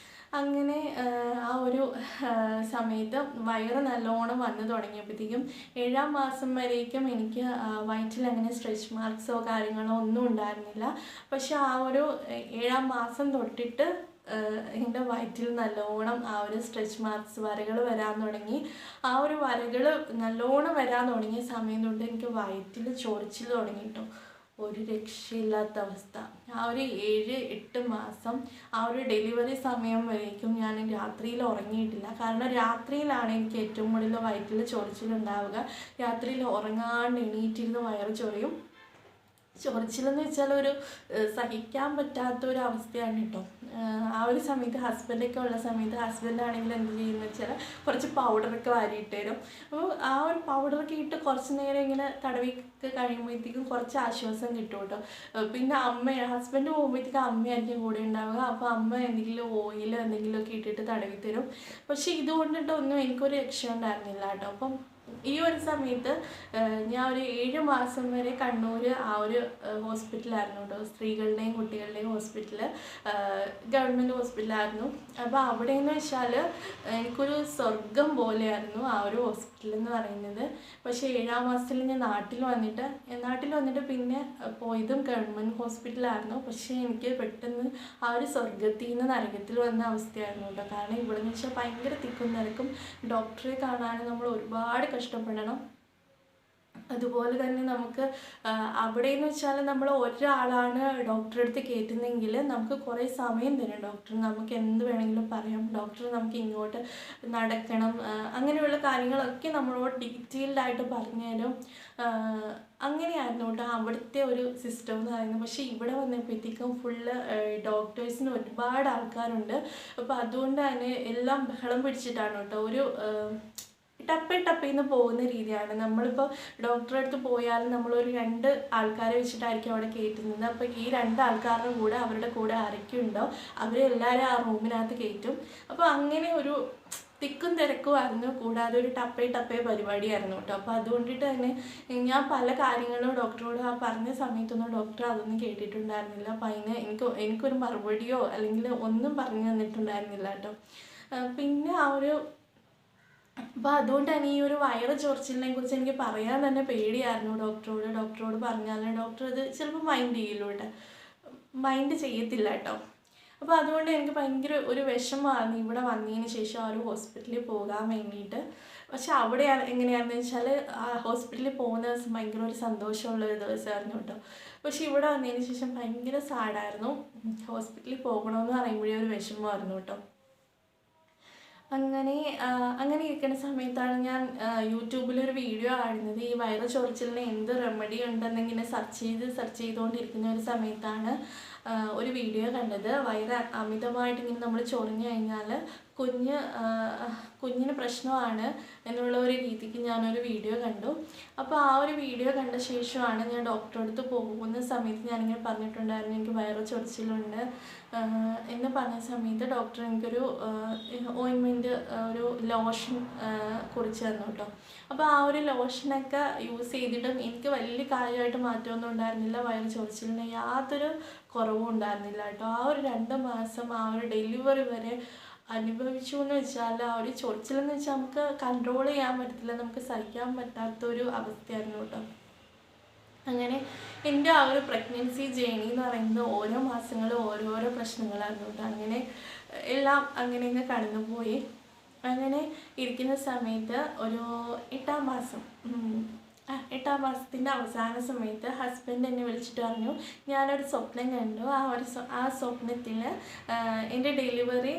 അങ്ങനെ ആ ഒരു സമയത്ത് വയറ് നല്ലോണം വന്നു തുടങ്ങിയപ്പോഴത്തേക്കും 7-ാം മാസം വരേക്കും എനിക്ക് വയറ്റിൽ അങ്ങനെ സ്ട്രെച്ച് മാർക്സോ കാര്യങ്ങളോ ഒന്നും ഉണ്ടായിരുന്നില്ല. പക്ഷെ ആ ഒരു 7-ാം മാസം തൊട്ടിട്ട് എൻ്റെ വയറ്റിൽ നല്ലോണം ആ ഒരു സ്ട്രെച്ച് മാർക്സ് വരകൾ വരാൻ തുടങ്ങി. ആ ഒരു വരകൾ നല്ലോണം വരാൻ തുടങ്ങിയ സമയം തൊട്ട് എനിക്ക് വയറ്റിൽ ചൊറിച്ചിൽ തുടങ്ങിയിട്ടു. ഒരു രക്ഷയില്ലാത്ത അവസ്ഥ. ആ ഒരു 7-8 മാസം ആ ഒരു ഡെലിവറി സമയം വരേക്കും ഞാൻ രാത്രിയിൽ ഉറങ്ങിയിട്ടില്ല. കാരണം രാത്രിയിലാണ് എനിക്ക് ഏറ്റവും കൂടുതൽ വയറ്റിൽ ചൊറിച്ചിലുണ്ടാവുക. രാത്രിയിൽ ഉറങ്ങാണ്ട് എണീറ്റിരുന്ന് വയറ് ചൊറിയും. ചൊറിച്ചിലെന്ന് വെച്ചാൽ ഒരു സഹിക്കാൻ പറ്റാത്തൊരു അവസ്ഥയാണ് കേട്ടോ. ആ ഒരു സമയത്ത് ഹസ്ബൻഡൊക്കെ ഉള്ള സമയത്ത് ഹസ്ബൻഡാണെങ്കിൽ എന്ത് ചെയ്യുന്നത് വെച്ചാൽ കുറച്ച് പൗഡറൊക്കെ വാരിയിട്ട് തരും. അപ്പോൾ ആ ഒരു പൗഡറൊക്കെ ഇട്ട് കുറച്ച് നേരം ഇങ്ങനെ തടവിക്ക് കഴിയുമ്പോഴത്തേക്കും കുറച്ച് ആശ്വാസം കിട്ടും കേട്ടോ. പിന്നെ ഹസ്ബൻഡ് പോകുമ്പോഴത്തേക്കും അമ്മയായിരിക്കും കൂടെ ഉണ്ടാവുക. അപ്പോൾ അമ്മ എന്തെങ്കിലും ഓയിൽ എന്തെങ്കിലുമൊക്കെ ഇട്ടിട്ട് തടവി തരും. പക്ഷേ ഇതുകൊണ്ടിട്ടൊന്നും എനിക്കൊരു രക്ഷ ഉണ്ടായിരുന്നില്ല കേട്ടോ. അപ്പം ഈ ഒരു സമയത്ത് ഞാൻ ഒരു 7 മാസം വരെ കണ്ണൂർ ആ ഒരു ഹോസ്പിറ്റലായിരുന്നു കേട്ടോ, സ്ത്രീകളുടെയും കുട്ടികളുടെയും ഹോസ്പിറ്റൽ, ഗവൺമെൻറ് ഹോസ്പിറ്റലായിരുന്നു. അപ്പോൾ അവിടെ എന്ന് വെച്ചാൽ എനിക്കൊരു സ്വർഗം പോലെയായിരുന്നു ആ ഒരു ഹോസ്പിറ്റൽ എന്ന് പറയുന്നത്. പക്ഷേ 7-ാം മാസത്തിൽ ഞാൻ നാട്ടിൽ വന്നിട്ട് പിന്നെ പോയതും ഗവൺമെൻറ് ഹോസ്പിറ്റലായിരുന്നു. പക്ഷേ എനിക്ക് പെട്ടെന്ന് ആ ഒരു സ്വർഗത്തിൽ നിന്ന് നരകത്തിൽ വന്ന അവസ്ഥയായിരുന്നു കേട്ടോ. കാരണം ഇവിടെ എന്ന് വെച്ചാൽ ഭയങ്കര തിക്കും തിരക്കും, ഡോക്ടറെ കാണാൻ നമ്മൾ ഒരുപാട് കഷ്ടപ്പെടണം. അതുപോലെ തന്നെ നമുക്ക് അവിടെ എന്ന് വെച്ചാൽ നമ്മൾ ഒരാളാണ് ഡോക്ടറെ അടുത്ത് കയറ്റുന്നതെങ്കിൽ നമുക്ക് കുറേ സമയം തരും ഡോക്ടർ. നമുക്ക് എന്ത് വേണമെങ്കിലും പറയാം. ഡോക്ടർ നമുക്ക് ഇങ്ങോട്ട് നടക്കണം, അങ്ങനെയുള്ള കാര്യങ്ങളൊക്കെ നമ്മളോട് ഡീറ്റെയിൽഡായിട്ട് പറഞ്ഞു തരും. അങ്ങനെയായിരുന്നു കേട്ടോ അവിടുത്തെ ഒരു സിസ്റ്റം എന്ന് പറയുന്നത്. പക്ഷേ ഇവിടെ വന്നപ്പോഴത്തേക്കും ഫുള്ള് ഡോക്ടേഴ്സിന് ഒരുപാട് ആൾക്കാരുണ്ട്. അപ്പോൾ അതുകൊണ്ട് തന്നെ എല്ലാം ബഹളം പിടിച്ചിട്ടാണ് കേട്ടോ. ഒരു ടപ്പേന്ന് പോകുന്ന രീതിയാണ്. നമ്മളിപ്പോൾ ഡോക്ടറെ അടുത്ത് പോയാലും നമ്മളൊരു 2 ആൾക്കാരെ വെച്ചിട്ടായിരിക്കും അവിടെ കയറ്റുന്നത്. അപ്പോൾ ഈ 2 ആൾക്കാരുടെ കൂടെ അവരുടെ കൂടെ ആരൊക്കെയുണ്ടോ അവരെല്ലാവരും ആ റൂമിനകത്ത് കയറ്റും. അപ്പോൾ അങ്ങനെ ഒരു തിക്കും തിരക്കുമായിരുന്നു. കൂടാതെ ഒരു ടപ്പേ പരിപാടിയായിരുന്നു കേട്ടോ. അപ്പോൾ അതുകൊണ്ടിട്ട് തന്നെ ഞാൻ പല കാര്യങ്ങളും ഡോക്ടറോട് ആ പറഞ്ഞ സമയത്തൊന്നും ഡോക്ടർ അതൊന്നും കേട്ടിട്ടുണ്ടായിരുന്നില്ല. അപ്പോൾ എനിക്കൊരു മറുപടിയോ അല്ലെങ്കിൽ ഒന്നും പറഞ്ഞു തന്നിട്ടുണ്ടായിരുന്നില്ല കേട്ടോ. പിന്നെ അപ്പോൾ അതുകൊണ്ട് തന്നെ ഈ ഒരു വയറ് ചൊറിച്ചിലിനെ കുറിച്ച് എനിക്ക് പറയാൻ തന്നെ പേടിയായിരുന്നു ഡോക്ടറോട് പറഞ്ഞാൽ ഡോക്ടർ അത് ചിലപ്പോൾ മൈൻഡ് ചെയ്യത്തില്ല കേട്ടോ. അപ്പോൾ അതുകൊണ്ട് എനിക്ക് ഭയങ്കര ഒരു വിഷമമായിരുന്നു ഇവിടെ വന്നതിന് ശേഷം ആ ഒരു ഹോസ്പിറ്റലിൽ പോകാൻ വേണ്ടിയിട്ട്. പക്ഷെ അവിടെ എങ്ങനെയാണെന്ന് വെച്ചാൽ ആ ഹോസ്പിറ്റലിൽ പോകുന്ന ദിവസം ഭയങ്കര ഒരു സന്തോഷമുള്ളൊരു ദിവസമായിരുന്നു കേട്ടോ. പക്ഷെ ഇവിടെ വന്നതിന് ശേഷം ഭയങ്കര സാഡായിരുന്നു. ഹോസ്പിറ്റലിൽ പോകണമെന്ന് പറയുമ്പോഴേ ഒരു വിഷമമായിരുന്നു കേട്ടോ. അങ്ങനെ ഇരിക്കുന്ന സമയത്താണ് ഞാൻ യൂട്യൂബിലൊരു വീഡിയോ കാണുന്നത്. ഈ വയറ് ചൊറിച്ചിലിന് എന്ത് റെമഡി ഉണ്ടെന്നിങ്ങനെ സെർച്ച് ചെയ്തുകൊണ്ടിരിക്കുന്ന ഒരു സമയത്താണ് ഒരു വീഡിയോ കണ്ടത്. വയറ് അമിതമായിട്ടിങ്ങനെ നമ്മൾ ചൊറിഞ്ഞു കഴിഞ്ഞാൽ കുഞ്ഞിന് പ്രശ്നമാണ് എന്നുള്ള ഒരു രീതിക്ക് ഞാനൊരു വീഡിയോ കണ്ടു. അപ്പോൾ ആ ഒരു വീഡിയോ കണ്ട ശേഷമാണ് ഞാൻ ഡോക്ടറെ അടുത്ത് പോകുന്ന സമയത്ത് ഞാനിങ്ങനെ പറഞ്ഞിട്ടുണ്ടായിരുന്നു എനിക്ക് വയറ് ചൊറിച്ചിലുണ്ട് എന്ന് പറഞ്ഞ സമയത്ത് ഡോക്ടർ എനിക്കൊരു ഓയിൻമെൻറ്റ് ഒരു ലോഷൻ കുറിച്ച് തന്നു കേട്ടോ. അപ്പോൾ ആ ഒരു ലോഷനൊക്കെ യൂസ് ചെയ്തിട്ടും എനിക്ക് വലിയ കാര്യമായിട്ട് മാറ്റമൊന്നും ഉണ്ടായിരുന്നില്ല. വയറ് ചൊറിച്ചിലിന് യാതൊരു കുറവും ഉണ്ടായിരുന്നില്ല കേട്ടോ. ആ ഒരു 2 മാസം ആ ഒരു ഡെലിവറി വരെ അനുഭവിച്ചു എന്ന് വെച്ചാൽ ആ ഒരു ചൊറിച്ചിലെന്ന് വെച്ചാൽ നമുക്ക് കൺട്രോൾ ചെയ്യാൻ പറ്റത്തില്ല, നമുക്ക് സഹിക്കാൻ പറ്റാത്തൊരു അവസ്ഥയായിരുന്നു കേട്ടോ. അങ്ങനെ എൻ്റെ ആ ഒരു പ്രഗ്നൻസി ജേണി എന്ന് പറയുന്നത് ഓരോ മാസങ്ങളും ഓരോരോ പ്രശ്നങ്ങളായിരുന്നു കേട്ടോ. അങ്ങനെ എല്ലാം അങ്ങനെ കടന്നുപോയി. അങ്ങനെ ഇരിക്കുന്ന സമയത്ത് ഒരു 8-ാം മാസത്തിൻ്റെ അവസാന സമയത്ത് ഹസ്ബൻഡ് എന്നെ വിളിച്ചിട്ട് പറഞ്ഞു ഞാനൊരു സ്വപ്നം കണ്ടു. ആ സ്വപ്നത്തിൽ എൻ്റെ ഡെലിവറി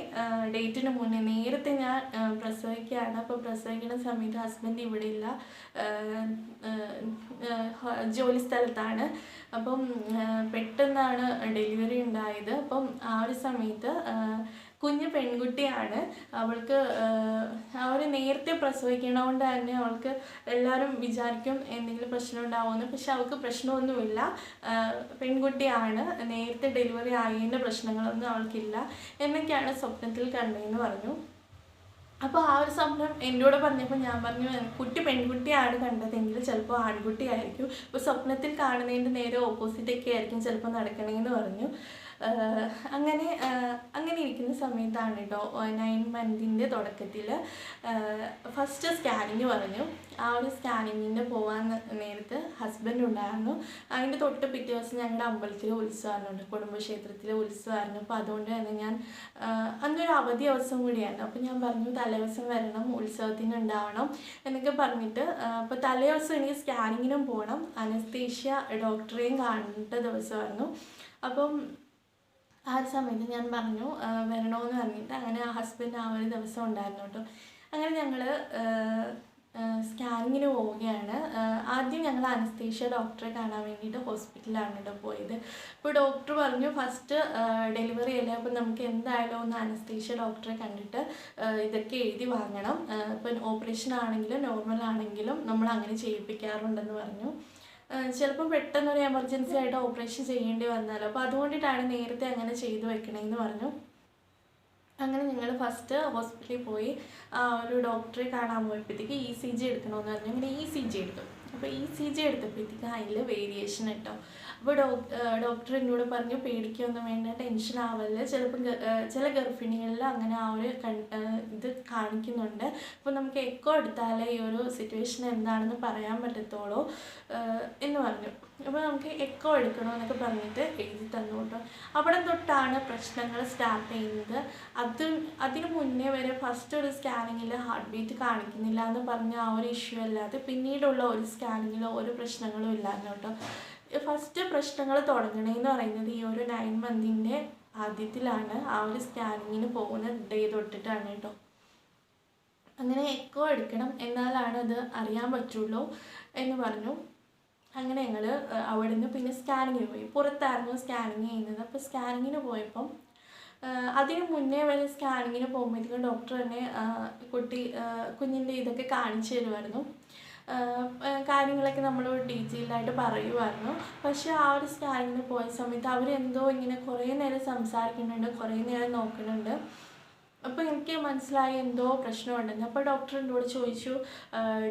ഡേറ്റിന് മുന്നേ നേരത്തെ ഞാൻ പ്രസവിക്കുകയാണ്. അപ്പോൾ പ്രസവിക്കുന്ന സമയത്ത് ഹസ്ബൻഡ് ഇവിടെ ഇല്ല, ജോലി സ്ഥലത്താണ്. അപ്പം പെട്ടെന്നാണ് ഡെലിവറി ഉണ്ടായത്. അപ്പം ആ ഒരു സമയത്ത് കുഞ്ഞു പെൺകുട്ടിയാണ്. അവൾക്ക് അവർ നേരത്തെ പ്രസവിക്കണതുകൊണ്ട് തന്നെ അവൾക്ക് എല്ലാവരും വിചാരിക്കും എന്തെങ്കിലും പ്രശ്നം ഉണ്ടാവുമെന്ന്. പക്ഷെ അവൾക്ക് പ്രശ്നമൊന്നുമില്ല. പെൺകുട്ടിയാണ്, നേരത്തെ ഡെലിവറി ആയതിൻ്റെ പ്രശ്നങ്ങളൊന്നും അവൾക്കില്ല എന്നൊക്കെയാണ് സ്വപ്നത്തിൽ കണ്ടതെന്ന് പറഞ്ഞു. അപ്പോൾ ആ ഒരു സ്വപ്നം എന്നോട് പറഞ്ഞപ്പോൾ ഞാൻ പറഞ്ഞു, കുട്ടി പെൺകുട്ടിയാണ് കണ്ടതെങ്കിൽ ചിലപ്പോൾ ആൺകുട്ടിയായിരിക്കും. ഇപ്പോൾ സ്വപ്നത്തിൽ കാണുന്നതിൻ്റെ നേരെ ഓപ്പോസിറ്റൊക്കെ ആയിരിക്കും ചിലപ്പോൾ നടക്കണമെന്ന് പറഞ്ഞു. അങ്ങനെ ഇരിക്കുന്ന സമയത്താണ് കേട്ടോ 9 മന്തിൻ്റെ തുടക്കത്തിൽ ഫസ്റ്റ് സ്കാനിങ് പറഞ്ഞു. ആ ഒരു സ്കാനിങ്ങിൻ്റെ പോകാൻ നേരത്ത് ഹസ്ബൻഡ് ഉണ്ടായിരുന്നു. അതിൻ്റെ തൊട്ട് പിറ്റേ ദിവസം ഞങ്ങളുടെ അമ്പലത്തിലെ ഉത്സവമായിരുന്നു, കുടുംബക്ഷേത്രത്തിലെ ഉത്സവമായിരുന്നു. അപ്പോൾ അതുകൊണ്ട് തന്നെ ഞാൻ അന്നൊരു അവധി ദിവസം കൂടിയായിരുന്നു. അപ്പോൾ ഞാൻ പറഞ്ഞു തലേദിവസം വരണം, ഉത്സവത്തിന് ഉണ്ടാവണം എന്നൊക്കെ പറഞ്ഞിട്ട്. അപ്പോൾ തലേദിവസം എനിക്ക് സ്കാനിങ്ങിനും പോകണം, അനസ്തീഷ്യ ഡോക്ടറെയും കാണേണ്ട ദിവസമായിരുന്നു. അപ്പം ആ ഒരു സമയത്ത് ഞാൻ പറഞ്ഞു വരണമെന്ന് പറഞ്ഞിട്ട് അങ്ങനെ ആ ഹസ്ബൻഡ് ആ ഒരു ദിവസം ഉണ്ടായിരുന്നു കേട്ടോ. അങ്ങനെ ഞങ്ങൾ സ്കാനിങ്ങിന് പോവുകയാണ്. ആദ്യം ഞങ്ങൾ അനസ്തീഷ്യ ഡോക്ടറെ കാണാൻ വേണ്ടിയിട്ട് ഹോസ്പിറ്റലിലാണ് കേട്ടോ പോയത്. അപ്പോൾ ഡോക്ടർ പറഞ്ഞു ഫസ്റ്റ് ഡെലിവറി അല്ലേ, അപ്പോൾ നമുക്ക് എന്തായാലും ഒന്ന് അനസ്തീഷ്യ ഡോക്ടറെ കണ്ടിട്ട് ഇതൊക്കെ എഴുതി വാങ്ങണം. ഇപ്പം ഓപ്പറേഷൻ ആണെങ്കിലും നോർമൽ ആണെങ്കിലും നമ്മൾ അങ്ങനെ ചെയ്യിപ്പിക്കാറുണ്ടെന്ന് പറഞ്ഞു. ചിലപ്പോൾ പെട്ടെന്നൊരു എമർജൻസി ആയിട്ട് ഓപ്പറേഷൻ ചെയ്യേണ്ടി വന്നാലോ, അപ്പോൾ അതുകൊണ്ടിട്ടാണ് നേരത്തെ അങ്ങനെ ചെയ്തു വെക്കണമെന്ന് പറഞ്ഞു. അങ്ങനെ ഞങ്ങൾ ഫസ്റ്റ് ഹോസ്പിറ്റലിൽ പോയി ഒരു ഡോക്ടറെ കാണാൻ പോയപ്പോഴത്തേക്ക് ECG എടുക്കണമെന്ന് പറഞ്ഞു. അങ്ങനെ ECG എടുത്തു. അപ്പോൾ ECG എടുത്തപ്പോഴത്തേക്ക് അതിൽ വേരിയേഷൻ കേട്ടോ. അപ്പോൾ ഡോക്ടർ എന്നോട് പറഞ്ഞു പേടിക്കൊന്നും വേണ്ട, ടെൻഷൻ ആവല്ല, ചിലപ്പം ചില ഗർഭിണികളിൽ അങ്ങനെ ആ ഒരു ഇത് കാണിക്കുന്നുണ്ട്. അപ്പോൾ നമുക്ക് എക്കോ എടുത്താലേ ഈ ഒരു സിറ്റുവേഷൻ എന്താണെന്ന് പറയാൻ പറ്റത്തുള്ളൂ എന്ന് പറഞ്ഞു. അപ്പോൾ നമുക്ക് എക്കോ എടുക്കണമെന്നൊക്കെ പറഞ്ഞിട്ട് എഴുതി തന്നു കേട്ടോ. അവിടെ തൊട്ടാണ് പ്രശ്നങ്ങൾ സ്റ്റാർട്ട് ചെയ്യുന്നത്. അതിന് മുന്നേ വരെ ഫസ്റ്റ് ഒരു സ്കാനിങ്ങിൽ ഹാർട്ട് ബീറ്റ് കാണിക്കുന്നില്ല എന്ന് പറഞ്ഞ ആ ഒരു ഇഷ്യൂ അല്ലാതെ പിന്നീടുള്ള ഒരു സ്കാനിങ്ങിലോ ഒരു പ്രശ്നങ്ങളും ഇല്ലായിരുന്നു കേട്ടോ. ഫസ്റ്റ് പ്രശ്നങ്ങൾ തുടങ്ങണമെന്ന് പറയുന്നത് ഈ ഒരു 9 മന്തിൻ്റെ ആദ്യത്തിലാണ്. ആ ഒരു സ്കാനിങ്ങിന് പോകുന്ന ഡേ തൊട്ടിട്ടാണ് കേട്ടോ. അങ്ങനെ എക്കോ എടുക്കണം, എന്നാലാണ് അത് അറിയാൻ പറ്റുള്ളൂ എന്ന് പറഞ്ഞു. അങ്ങനെ ഞങ്ങൾ അവിടെ നിന്ന് പിന്നെ സ്കാനിങ്ങിന് പോയി. പുറത്തായിരുന്നു സ്കാനിങ് ചെയ്യുന്നത്. അപ്പോൾ സ്കാനിങ്ങിന് പോയപ്പം അതിന് മുന്നേ വരെ സ്കാനിങ്ങിന് പോകുമ്പോഴത്തേക്കും ഡോക്ടർ തന്നെ കുഞ്ഞിൻ്റെ ഇതൊക്കെ കാണിച്ചു തരുമായിരുന്നു. കാര്യങ്ങളൊക്കെ നമ്മൾ ഡീറ്റെയിൽഡായിട്ട് പറയുമായിരുന്നു. പക്ഷേ ആ ഒരു സ്കാനിങ്ങിന് പോയ സമയത്ത് അവരെന്തോ ഇങ്ങനെ കുറേ നേരം സംസാരിക്കുന്നുണ്ട്, കുറേ നേരം നോക്കുന്നുണ്ട്. അപ്പോൾ എനിക്ക് മനസ്സിലായി എന്തോ പ്രശ്നമുണ്ടെന്ന്. അപ്പോൾ ഡോക്ടർ എന്നോട് ചോദിച്ചു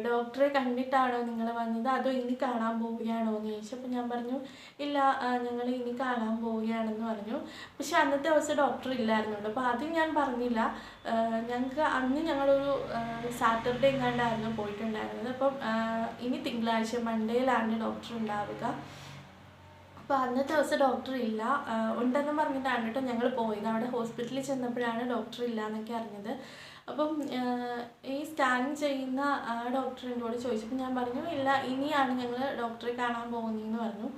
ഡോക്ടറെ കണ്ടിട്ടാണോ നിങ്ങൾ വന്നത് അതോ ഇനി കാണാൻ പോവുകയാണോ എന്ന് ചോദിച്ചു. അപ്പോൾ ഞാൻ പറഞ്ഞു ഇല്ല, ഞങ്ങൾ ഇനി കാണാൻ പോവുകയാണെന്ന് പറഞ്ഞു. പക്ഷെ അന്നത്തെ ദിവസം ഡോക്ടർ ഇല്ലായിരുന്നുണ്ട്. അപ്പോൾ ആദ്യം ഞാൻ പറഞ്ഞില്ല. അന്ന് ഞങ്ങളൊരു സാറ്റർഡേ എങ്ങാണ്ടായിരുന്നു പോയിട്ടുണ്ടായിരുന്നത്. അപ്പം ഇനി തിങ്കളാഴ്ച മൺഡേയിലാണ് ഡോക്ടർ ഉണ്ടാവുക. അപ്പോൾ അന്നത്തെ ദിവസം ഡോക്ടർ ഇല്ല, ഉണ്ടെന്ന് പറഞ്ഞിട്ടാണ് കേട്ടോ ഞങ്ങൾ പോയത്. അവിടെ ഹോസ്പിറ്റലിൽ ചെന്നപ്പോഴാണ് ഡോക്ടർ ഇല്ല എന്നൊക്കെ അറിഞ്ഞത്. അപ്പം ഈ സ്കാനിങ് ചെയ്യുന്ന ആ ഡോക്ടർ എന്നോട് ചോദിച്ചപ്പോൾ ഞാൻ പറഞ്ഞു ഇല്ല, ഇനിയാണ് ഞങ്ങൾ ഡോക്ടറെ കാണാൻ പോകുന്നതെന്ന് പറഞ്ഞു.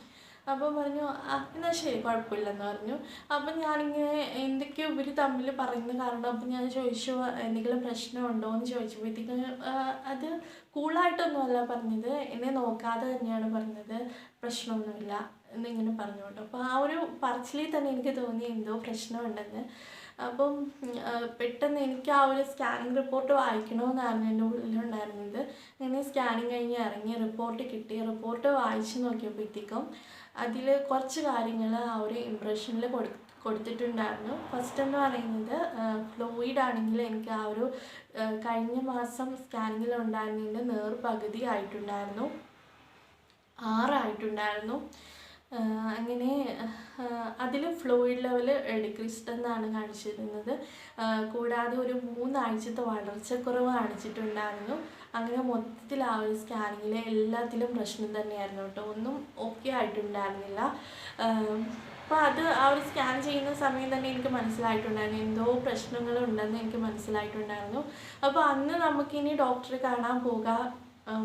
അപ്പോൾ പറഞ്ഞു എന്നാൽ ശരി കുഴപ്പമില്ലെന്ന് പറഞ്ഞു. അപ്പം ഞാനിങ്ങനെ എന്തൊക്കെയോ ഇവർ തമ്മിൽ പറയുന്ന കാരണം അപ്പം ഞാൻ ചോദിച്ചു എന്തെങ്കിലും പ്രശ്നമുണ്ടോ എന്ന് ചോദിച്ചപ്പോഴത്തേക്കും അത് കൂളായിട്ടൊന്നുമല്ല പറഞ്ഞത്, എന്നെ നോക്കാതെ തന്നെയാണ് പറഞ്ഞത്, പ്രശ്നമൊന്നുമില്ല എന്നിങ്ങനെ പറഞ്ഞു കേട്ടോ. അപ്പോൾ ആ ഒരു പറച്ചിലിൽ തന്നെ എനിക്ക് തോന്നി എന്തോ പ്രശ്നമുണ്ടെന്ന്. അപ്പം പെട്ടെന്ന് എനിക്ക് ആ ഒരു സ്കാനിങ് റിപ്പോർട്ട് വായിക്കണമെന്നായിരുന്നു എൻ്റെ ഉള്ളിലുണ്ടായിരുന്നത്. അങ്ങനെ സ്കാനിങ് കഴിഞ്ഞ് ഇറങ്ങി റിപ്പോർട്ട് കിട്ടി. റിപ്പോർട്ട് വായിച്ച് നോക്കിയപ്പോഴത്തേക്കും അതിൽ കുറച്ച് കാര്യങ്ങൾ ആ ഒരു ഇംപ്രഷനിൽ കൊടുത്തിട്ടുണ്ടായിരുന്നു. ഫസ്റ്റ് എന്ന് പറയുന്നത് ഫ്ലൂയിഡ് ആണെങ്കിൽ എനിക്ക് ആ ഒരു കഴിഞ്ഞ മാസം സ്കാനിങ്ങിൽ ഉണ്ടായിരുന്നതിൻ്റെ പകുതി ആയിട്ടുണ്ടായിരുന്നു, 6 ആയിട്ടുണ്ടായിരുന്നു. അങ്ങനെ അതിൽ ഫ്ലൂയിഡ് ലെവൽ ഡിക്രീസ്ഡ് എന്നാണ് കാണിച്ചിരുന്നത്. കൂടാതെ ഒരു 3 ആഴ്ചത്തെ വളർച്ചക്കുറവ് കാണിച്ചിട്ടുണ്ടായിരുന്നു. അങ്ങനെ മൊത്തത്തിൽ ആ ഒരു സ്കാനിങ്ങിൽ എല്ലാത്തിലും പ്രശ്നം തന്നെയായിരുന്നു കേട്ടോ, ഒന്നും ഓക്കെ ആയിട്ടുണ്ടായിരുന്നില്ല. അപ്പോൾ അത് ആ ഒരു സ്കാൻ ചെയ്യുന്ന സമയം തന്നെ എനിക്ക് മനസ്സിലായിട്ടുണ്ടായിരുന്നു എന്തോ പ്രശ്നങ്ങളുണ്ടെന്ന് എനിക്ക് മനസ്സിലായിട്ടുണ്ടായിരുന്നു. അപ്പോൾ അന്ന് നമുക്കിനി ഡോക്ടറെ കാണാൻ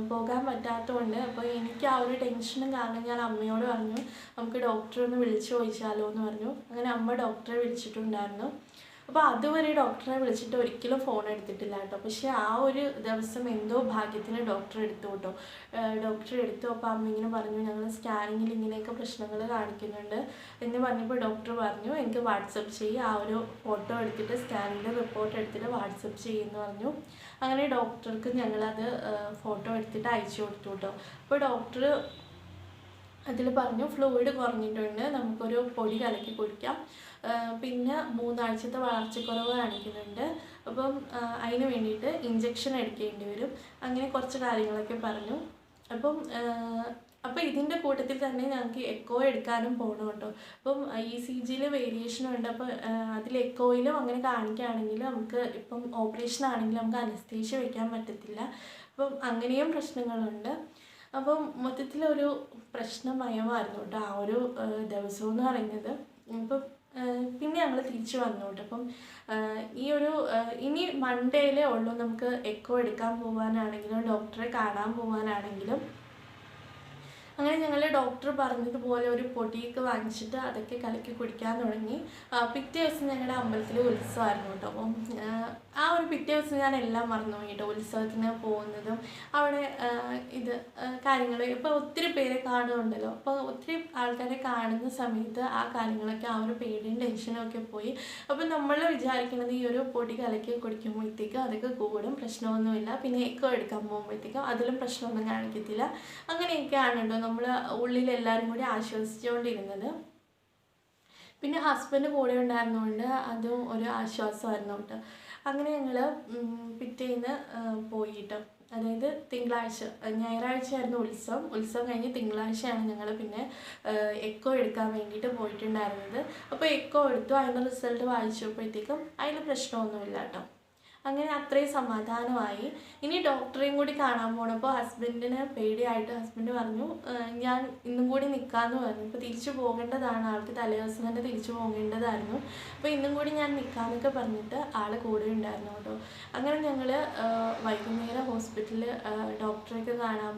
പോകാൻ പറ്റാത്തതുകൊണ്ട് അപ്പോൾ എനിക്ക് ആ ഒരു ടെൻഷനും കാരണം ഞാൻ അമ്മയോട് പറഞ്ഞു നമുക്ക് ഡോക്ടറെ ഒന്ന് വിളിച്ചു ചോദിച്ചാലോ എന്ന് പറഞ്ഞു. അങ്ങനെ അമ്മ ഡോക്ടറെ വിളിച്ചിട്ടുണ്ടായിരുന്നു. അപ്പോൾ അതുവരെ ഡോക്ടറെ വിളിച്ചിട്ട് ഒരിക്കലും ഫോൺ എടുത്തിട്ടില്ല കേട്ടോ. പക്ഷേ ആ ഒരു ദിവസം എന്തോ ഭാഗ്യത്തിന് ഡോക്ടർ എടുത്തു കേട്ടോ. ഡോക്ടർ എടുത്തു. അപ്പോൾ അമ്മ ഇങ്ങനെ പറഞ്ഞു, ഞങ്ങൾ സ്കാനിങ്ങിൽ ഇങ്ങനെയൊക്കെ പ്രശ്നങ്ങൾ കാണിക്കുന്നുണ്ട് എന്ന് പറഞ്ഞപ്പോൾ ഡോക്ടർ പറഞ്ഞു എനിക്ക് വാട്സപ്പ് ചെയ്യുക, ആ ഒരു ഫോട്ടോ എടുത്തിട്ട് സ്കാനിങ്ങിൻ്റെ റിപ്പോർട്ട് എടുത്തിട്ട് വാട്സപ്പ് ചെയ്യുമെന്ന് പറഞ്ഞു. അങ്ങനെ ഡോക്ടർക്ക് ഞങ്ങളത് ഫോട്ടോ എടുത്തിട്ട് അയച്ചു കൊടുത്തു കേട്ടോ. അപ്പോൾ ഡോക്ടർ അതിൽ പറഞ്ഞു ഫ്ലൂയിഡ് കുറഞ്ഞിട്ടുണ്ട്, നമുക്കൊരു പൊടി കലക്കി കുടിക്കാം, പിന്നെ 3 ആഴ്ചത്തെ വളർച്ചക്കുറവ് കാണിക്കുന്നുണ്ട്, അപ്പം അതിന് വേണ്ടിയിട്ട് ഇഞ്ചക്ഷൻ എടുക്കേണ്ടി വരും, അങ്ങനെ കുറച്ച് കാര്യങ്ങളൊക്കെ പറഞ്ഞു. അപ്പം ഇതിൻ്റെ കൂട്ടത്തിൽ തന്നെ ഞങ്ങൾക്ക് എക്കോ എടുക്കാനും പോകണം കേട്ടോ. അപ്പം ECGയിൽ വേരിയേഷനുണ്ട്. അപ്പോൾ അതിൽ എക്കോയിലും അങ്ങനെ കാണിക്കുകയാണെങ്കിൽ നമുക്ക് ഇപ്പം ഓപ്പറേഷൻ ആണെങ്കിൽ നമുക്ക് അനസ്തേഷ്യ വയ്ക്കാൻ പറ്റത്തില്ല. അപ്പം അങ്ങനെയും പ്രശ്നങ്ങളുണ്ട്. അപ്പം മൊത്തത്തിലൊരു പ്രശ്നമയമായിരുന്നു കേട്ടോ ആ ഒരു ദിവസം എന്ന് പറയുന്നത്. അപ്പം പിന്നെ ഞങ്ങൾ തിരിച്ചു വന്നു കേട്ടോ. അപ്പം ഇനി മൺഡേയിലേ ഉള്ളൂ നമുക്ക് എക്കോ എടുക്കാൻ പോകാനാണെങ്കിലും ഡോക്ടറെ കാണാൻ പോകാനാണെങ്കിലും. അങ്ങനെ ഞങ്ങൾ ഡോക്ടർ പറഞ്ഞതുപോലെ ഒരു പൊടിയൊക്കെ വാങ്ങിച്ചിട്ട് അതൊക്കെ കലക്കി കുടിക്കാൻ തുടങ്ങി. പിറ്റേ ദിവസം ഞങ്ങളുടെ അമ്പലത്തിൽ ഉത്സവമായിരുന്നു കേട്ടോ. അപ്പം ആ ഒരു പിറ്റേ ദിവസം ഞാൻ എല്ലാം മറന്നുപോയി കേട്ടോ. ഉത്സവത്തിന് പോകുന്നതും അവിടെ കാര്യങ്ങൾ ഇപ്പോൾ ഒത്തിരി പേരെ കാണുന്നുണ്ടല്ലോ. അപ്പോൾ ഒത്തിരി ആൾക്കാരെ കാണുന്ന സമയത്ത് ആ കാര്യങ്ങളൊക്കെ ആ ഒരു പേടിയും ടെൻഷനും ഒക്കെ പോയി. അപ്പം നമ്മൾ വിചാരിക്കുന്നത് ഈ ഒരു പൊടി കലക്കി കുടിക്കുമ്പോഴത്തേക്കും അതൊക്കെ കൂടും, പ്രശ്നമൊന്നുമില്ല. പിന്നെ എക്കോ എടുക്കാൻ പോകുമ്പോഴത്തേക്കും അതിലും പ്രശ്നമൊന്നും കാണിക്കത്തില്ല. അങ്ങനെയൊക്കെയാണ് കേട്ടോ നമ്മൾ ഉള്ളിൽ എല്ലാവരും കൂടി ആശ്വസിച്ചുകൊണ്ടിരുന്നത്. പിന്നെ ഹസ്ബൻഡ് കൂടെ ഉണ്ടായിരുന്നുകൊണ്ട് അതും ഒരു ആശ്വാസമായിരുന്നു കേട്ടോ. അങ്ങനെ ഞങ്ങൾ പിറ്റേന്ന് പോയിട്ട്, അതായത് ഞായറാഴ്ചയായിരുന്നു ഉത്സവം കഴിഞ്ഞ് തിങ്കളാഴ്ചയാണ് ഞങ്ങൾ പിന്നെ എക്കോ എടുക്കാൻ വേണ്ടിയിട്ട് പോയിട്ടുണ്ടായിരുന്നത്. അപ്പോൾ എക്കോ എടുത്തു, അതിൻ്റെ റിസൾട്ട് വായിച്ചപ്പോഴത്തേക്കും അതിൽ പ്രശ്നമൊന്നുമില്ല കേട്ടോ. അങ്ങനെ അത്രയും സമാധാനമായി. ഇനി ഡോക്ടറെയും കൂടി കാണാൻ പോണപ്പോൾ ഹസ്ബൻഡിന് പേടിയായിട്ട് ഹസ്ബൻഡ് പറഞ്ഞു ഞാൻ ഇന്നും കൂടി നിൽക്കാമെന്ന് പറഞ്ഞു. ഇപ്പോൾ തിരിച്ചു പോകേണ്ടതാണ്, ആൾക്ക് തലേദിവസം തന്നെ തിരിച്ചു പോകേണ്ടതായിരുന്നു. അപ്പോൾ ഇന്നും കൂടി ഞാൻ നിൽക്കാമെന്നൊക്കെ പറഞ്ഞിട്ട് ആൾ കൂടെ ഉണ്ടായിരുന്നു കേട്ടോ. അങ്ങനെ ഞങ്ങൾ വൈകുന്നേരം ഹോസ്പിറ്റലിൽ ഡോക്ടറെ കാണാൻ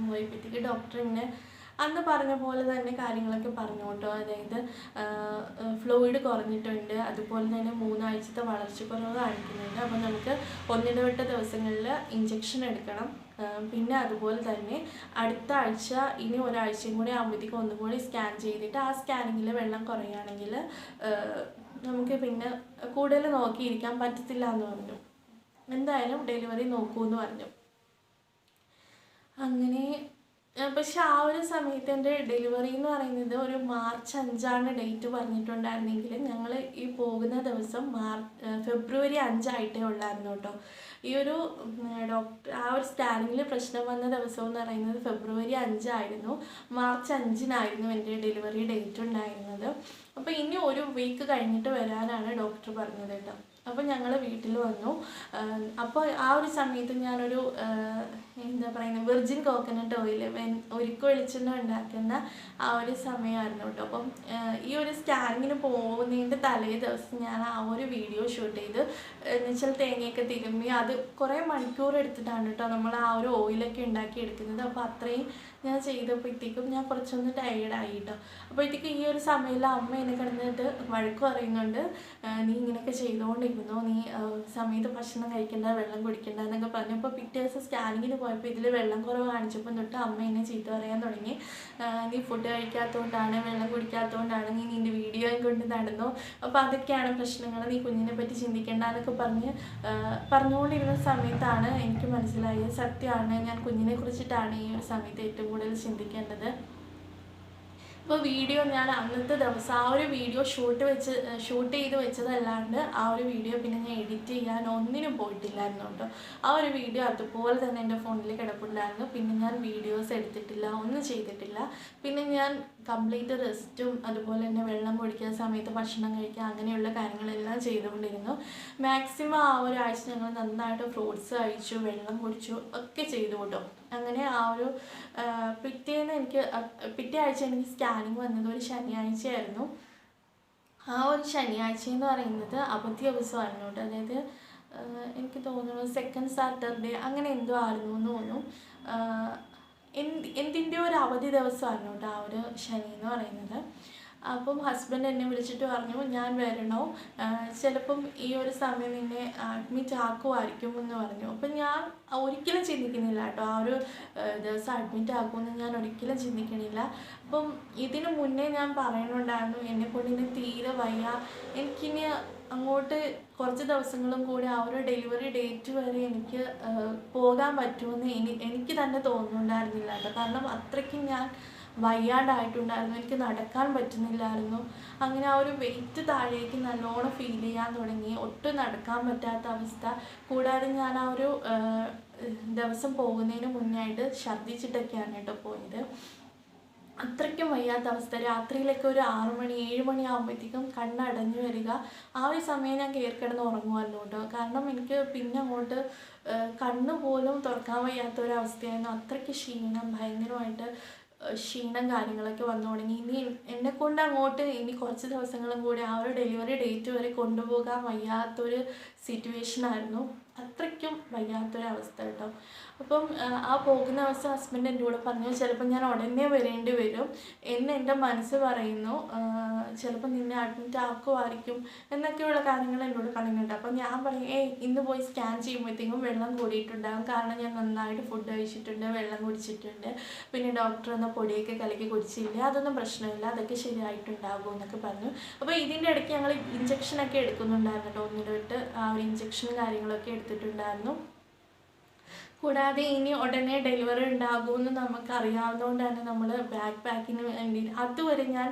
പോയപ്പോഴത്തേക്ക് ഡോക്ടർ ഇങ്ങനെ അന്ന് പറഞ്ഞ പോലെ തന്നെ കാര്യങ്ങളൊക്കെ പറഞ്ഞു കേട്ടോ. അതായത് ഫ്ലൂയിഡ് കുറഞ്ഞിട്ടുണ്ട്, അതുപോലെ തന്നെ 3 ആഴ്ചത്തെ വളർച്ചക്കുറവ് കാണിക്കുന്നുണ്ട്. അപ്പോൾ നമുക്ക് ഒന്നിടവിട്ട ദിവസങ്ങളിൽ ഇഞ്ചക്ഷൻ എടുക്കണം. പിന്നെ അതുപോലെ തന്നെ അടുത്ത ആഴ്ച ഇനി ഒരാഴ്ചയും കൂടി ആകുമ്പോഴത്തേക്കും ഒന്നും കൂടി സ്കാൻ ചെയ്തിട്ട് ആ സ്കാനിങ്ങിൽ വെള്ളം കുറയുകയാണെങ്കിൽ നമുക്ക് പിന്നെ കൂടുതൽ നോക്കിയിരിക്കാൻ പറ്റത്തില്ല എന്ന് പറഞ്ഞു. എന്തായാലും ഡെലിവറി നോക്കൂന്ന് പറഞ്ഞു. അങ്ങനെ പക്ഷെ ആ ഒരു സമയത്ത് എൻ്റെ ഡെലിവറി എന്ന് പറയുന്നത് ഒരു മാർച്ച് 5 ഡേറ്റ് പറഞ്ഞിട്ടുണ്ടായിരുന്നെങ്കിലും ഞങ്ങൾ ഈ പോകുന്ന ദിവസം ഫെബ്രുവരി 5 ഉള്ളായിരുന്നു കേട്ടോ. ഈ ഒരു ആ ഒരു സ്കാനിങ്ങിൽ പ്രശ്നം വന്ന ദിവസം എന്ന് പറയുന്നത് ഫെബ്രുവരി 5 ആയിരുന്നു. മാർച്ച് 5 എൻ്റെ ഡെലിവറി ഡേറ്റ് ഉണ്ടായിരുന്നത്. അപ്പോൾ ഇനി ഒരു വീക്ക് കഴിഞ്ഞിട്ട് വരാനാണ് ഡോക്ടർ പറഞ്ഞത് കേട്ടോ. അപ്പോൾ ഞങ്ങൾ വീട്ടിൽ വന്നു. അപ്പോൾ ആ ഒരു സമയത്ത് ഞാനൊരു എന്താ പറയുന്നത് വെർജിൻ കോക്കനട്ട് ഓയിൽ ഉരുക്ക് വെളിച്ചെണ്ണ ഉണ്ടാക്കുന്ന ആ ഒരു സമയമായിരുന്നു കേട്ടോ. അപ്പം ഈ ഒരു സ്കാനിങ്ങിന് പോകുന്നതിൻ്റെ തലേ ദിവസം ഞാൻ ആ ഒരു വീഡിയോ ഷൂട്ട് ചെയ്ത് എന്നുവെച്ചാൽ തേങ്ങയൊക്കെ തിരുമ്മി അത് കുറേ മണിക്കൂർ എടുത്തിട്ടാണ് കേട്ടോ നമ്മൾ ആ ഒരു ഓയിലൊക്കെ ഉണ്ടാക്കി എടുക്കുന്നത്. അപ്പോൾ അത്രയും ഞാൻ ചെയ്തപ്പോഴത്തേക്കും ഞാൻ കുറച്ചൊന്ന് ടയേർഡായി കേട്ടോ. അപ്പോഴത്തേക്കും ഈ ഒരു സമയത്തിൽ അമ്മ എന്നെ കിടന്നിട്ട് വഴക്ക് പറയുന്നുണ്ട്, നീ ഇങ്ങനെയൊക്കെ ചെയ്തുകൊണ്ടിരുന്നോ, നീ സമയത്ത് ഭക്ഷണം കഴിക്കേണ്ട, വെള്ളം കുടിക്കേണ്ട എന്നൊക്കെ പറഞ്ഞു. അപ്പോൾ പിറ്റേ ദിവസം സ്കാനിങ്ങിന് പോയപ്പോൾ ഇതിൽ വെള്ളം കുറവ് കാണിച്ചപ്പോൾ തൊട്ട് അമ്മ എന്നെ ചീത്ത പറയാൻ തുടങ്ങി. നീ ഫുഡ് കഴിക്കാത്തതുകൊണ്ടാണ്, വെള്ളം കുടിക്കാത്തതുകൊണ്ടാണ്, നീ നിൻ്റെ വീഡിയോയും കൊണ്ട് നടന്നു, അപ്പോൾ അതൊക്കെയാണ് പ്രശ്നങ്ങൾ, നീ കുഞ്ഞിനെ പറ്റി ചിന്തിക്കേണ്ട എന്നൊക്കെ പറഞ്ഞുകൊണ്ടിരുന്ന സമയത്താണ് എനിക്ക് മനസ്സിലായത് സത്യമാണ്, ഞാൻ കുഞ്ഞിനെ കുറിച്ചിട്ടാണ് ഈ ഒരു സമയത്ത് ഏറ്റവും കൂടുതൽ ചിന്തിക്കേണ്ടത്. അപ്പോൾ വീഡിയോ ഞാൻ അന്നത്തെ ദിവസം ആ ഒരു വീഡിയോ ഷൂട്ട് ചെയ്ത് വെച്ചതല്ലാണ്ട് ആ ഒരു വീഡിയോ പിന്നെ ഞാൻ എഡിറ്റ് ചെയ്യാൻ ഒന്നിനും പോയിട്ടില്ലായിരുന്നു കേട്ടോ. ആ ഒരു വീഡിയോ അതുപോലെ തന്നെ എൻ്റെ ഫോണിൽ കിടപ്പുണ്ടായിരുന്നു. പിന്നെ ഞാൻ വീഡിയോസ് എടുത്തിട്ടില്ല, ഒന്നും ചെയ്തിട്ടില്ല. പിന്നെ ഞാൻ കംപ്ലീറ്റ് റെസ്റ്റും അതുപോലെ തന്നെ വെള്ളം കുടിക്കുന്ന സമയത്ത് ഭക്ഷണം കഴിക്കുക അങ്ങനെയുള്ള കാര്യങ്ങളെല്ലാം ചെയ്തുകൊണ്ടിരുന്നു. മാക്സിമം ആ ഒരാഴ്ച ഞങ്ങൾ നന്നായിട്ട് ഫ്രൂട്ട്സ് കഴിച്ചു, വെള്ളം കുടിച്ചു ഒക്കെ ചെയ്തു കേട്ടോ. അങ്ങനെ ആ ഒരു പിറ്റേ ആഴ്ച എനിക്ക് സ്കാനിങ് വന്നത് ഒരു ശനിയാഴ്ചയായിരുന്നു. ആ ഒരു ശനിയാഴ്ച എന്ന് പറയുന്നത് അവധി ദിവസമായിരുന്നു കേട്ടോ. അതായത് എനിക്ക് തോന്നുന്നു സെക്കൻഡ് സാറ്റർഡേ അങ്ങനെ എന്തോ ആയിരുന്നു എന്ന് തോന്നുന്നു. എന്തിൻ്റെ ഒരു അവധി ദിവസമായിരുന്നു കേട്ടോ ആ ഒരു ശനി എന്ന് പറയുന്നത്. അപ്പം ഹസ്ബൻഡ് എന്നെ വിളിച്ചിട്ട് പറഞ്ഞു ഞാൻ വരണോ, ചിലപ്പം ഈ ഒരു സമയം നിന്നെ അഡ്മിറ്റ് ആക്കുമായിരിക്കും എന്ന് പറഞ്ഞു. അപ്പം ഞാൻ ഒരിക്കലും ചിന്തിക്കുന്നില്ല കേട്ടോ, ആ ഒരു ദിവസം അഡ്മിറ്റ് ആക്കുമെന്ന് ഞാൻ ഒരിക്കലും ചിന്തിക്കണില്ല. അപ്പം ഇതിന് മുന്നേ ഞാൻ പറയുന്നുണ്ടായിരുന്നു എന്നെക്കൊണ്ട് ഇനി തീരെ വയ്യ, എനിക്കിനി അങ്ങോട്ട് കുറച്ച് ദിവസങ്ങളും കൂടി ആ ഒരു ഡെലിവറി ഡേറ്റ് വരെ എനിക്ക് പോകാൻ പറ്റുമെന്ന് എനിക്ക് തന്നെ തോന്നുന്നുണ്ടായിരുന്നില്ല കേട്ടോ. കാരണം അത്രയ്ക്കും ഞാൻ വയ്യാണ്ടായിട്ടുണ്ടായിരുന്നു, എനിക്ക് നടക്കാൻ പറ്റുന്നില്ലായിരുന്നു. അങ്ങനെ ആ ഒരു വെയിറ്റ് താഴേക്ക് നല്ലോണം ഫീൽ ചെയ്യാൻ തുടങ്ങി, ഒട്ടും നടക്കാൻ പറ്റാത്ത അവസ്ഥ. കൂടാതെ ഞാൻ ആ ഒരു ദിവസം പോകുന്നതിന് മുന്നായിട്ട് ഛർദ്ദിച്ചിട്ടൊക്കെയാണ് കേട്ടോ പോയത്. അത്രയ്ക്കും വയ്യാത്ത അവസ്ഥ. രാത്രിയിലൊക്കെ ഒരു 6 മണി 7 മണി ആകുമ്പോഴത്തേക്കും കണ്ണടഞ്ഞു വരിക. ആ ഒരു സമയം ഞാൻ കയറി കിടന്ന് ഉറങ്ങുമല്ലോ കേട്ടോ. കാരണം എനിക്ക് പിന്നെ അങ്ങോട്ട് കണ്ണ് പോലും തുറക്കാൻ വയ്യാത്ത ഒരവസ്ഥയായിരുന്നു. അത്രയ്ക്ക് ക്ഷീണം, ഭയങ്കരമായിട്ട് ക്ഷീണം കാര്യങ്ങളൊക്കെ വന്നു തുടങ്ങി. ഇനി എന്നെക്കൊണ്ട് അങ്ങോട്ട് ഇനി കുറച്ച് ദിവസങ്ങളും കൂടി ആ ഒരു ഡെലിവറി ഡേറ്റ് വരെ കൊണ്ടുപോകാൻ വയ്യാത്തൊരു സിറ്റുവേഷനായിരുന്നു. അത്രയ്ക്കും വയ്യാത്തൊരവസ്ഥ കേട്ടോ. അപ്പം ആ പോകുന്ന ദിവസം ഹസ്ബൻഡ് എൻ്റെ കൂടെ പറഞ്ഞു ചിലപ്പോൾ ഞാൻ ഉടനെ വരേണ്ടി വരും എന്ന് എൻ്റെ മനസ്സ് പറയുന്നു. ചിലപ്പോൾ നിന്നെ അഡ്മിറ്റ് ആക്കുമായിരിക്കും എന്നൊക്കെയുള്ള കാര്യങ്ങൾ എന്നോട് പറയുന്നുണ്ട്. അപ്പം ഞാൻ പറയും ഇന്ന് പോയി സ്കാൻ ചെയ്യുമ്പോഴത്തേക്കും വെള്ളം കൂടിയിട്ടുണ്ടാകും, കാരണം ഞാൻ നന്നായിട്ട് ഫുഡ് കഴിച്ചിട്ടുണ്ട്, വെള്ളം കുടിച്ചിട്ടുണ്ട്, പിന്നെ ഡോക്ടർ എന്ന പൊടിയൊക്കെ കലക്കി കുടിച്ചില്ല, അതൊന്നും പ്രശ്നമില്ല, അതൊക്കെ ശരിയായിട്ടുണ്ടാകും എന്നൊക്കെ പറഞ്ഞു. അപ്പോൾ ഇതിൻ്റെ ഇടയ്ക്ക് ഞങ്ങൾ ഇഞ്ചക്ഷനൊക്കെ എടുക്കുന്നുണ്ടായിരുന്നു കേട്ടോ, ഒന്നിടവിട്ട് ആ ഒരു ഇഞ്ചക്ഷനും കാര്യങ്ങളൊക്കെ എടുത്തിട്ടുണ്ടായിരുന്നു. കൂടാതെ ഇനി ഉടനെ ഡെലിവറി ഉണ്ടാകുമെന്ന് നമുക്കറിയാവുന്നതുകൊണ്ട് തന്നെ നമ്മൾ ബാക്ക് പാക്കിന് വേണ്ടി അതുവരെ ഞാൻ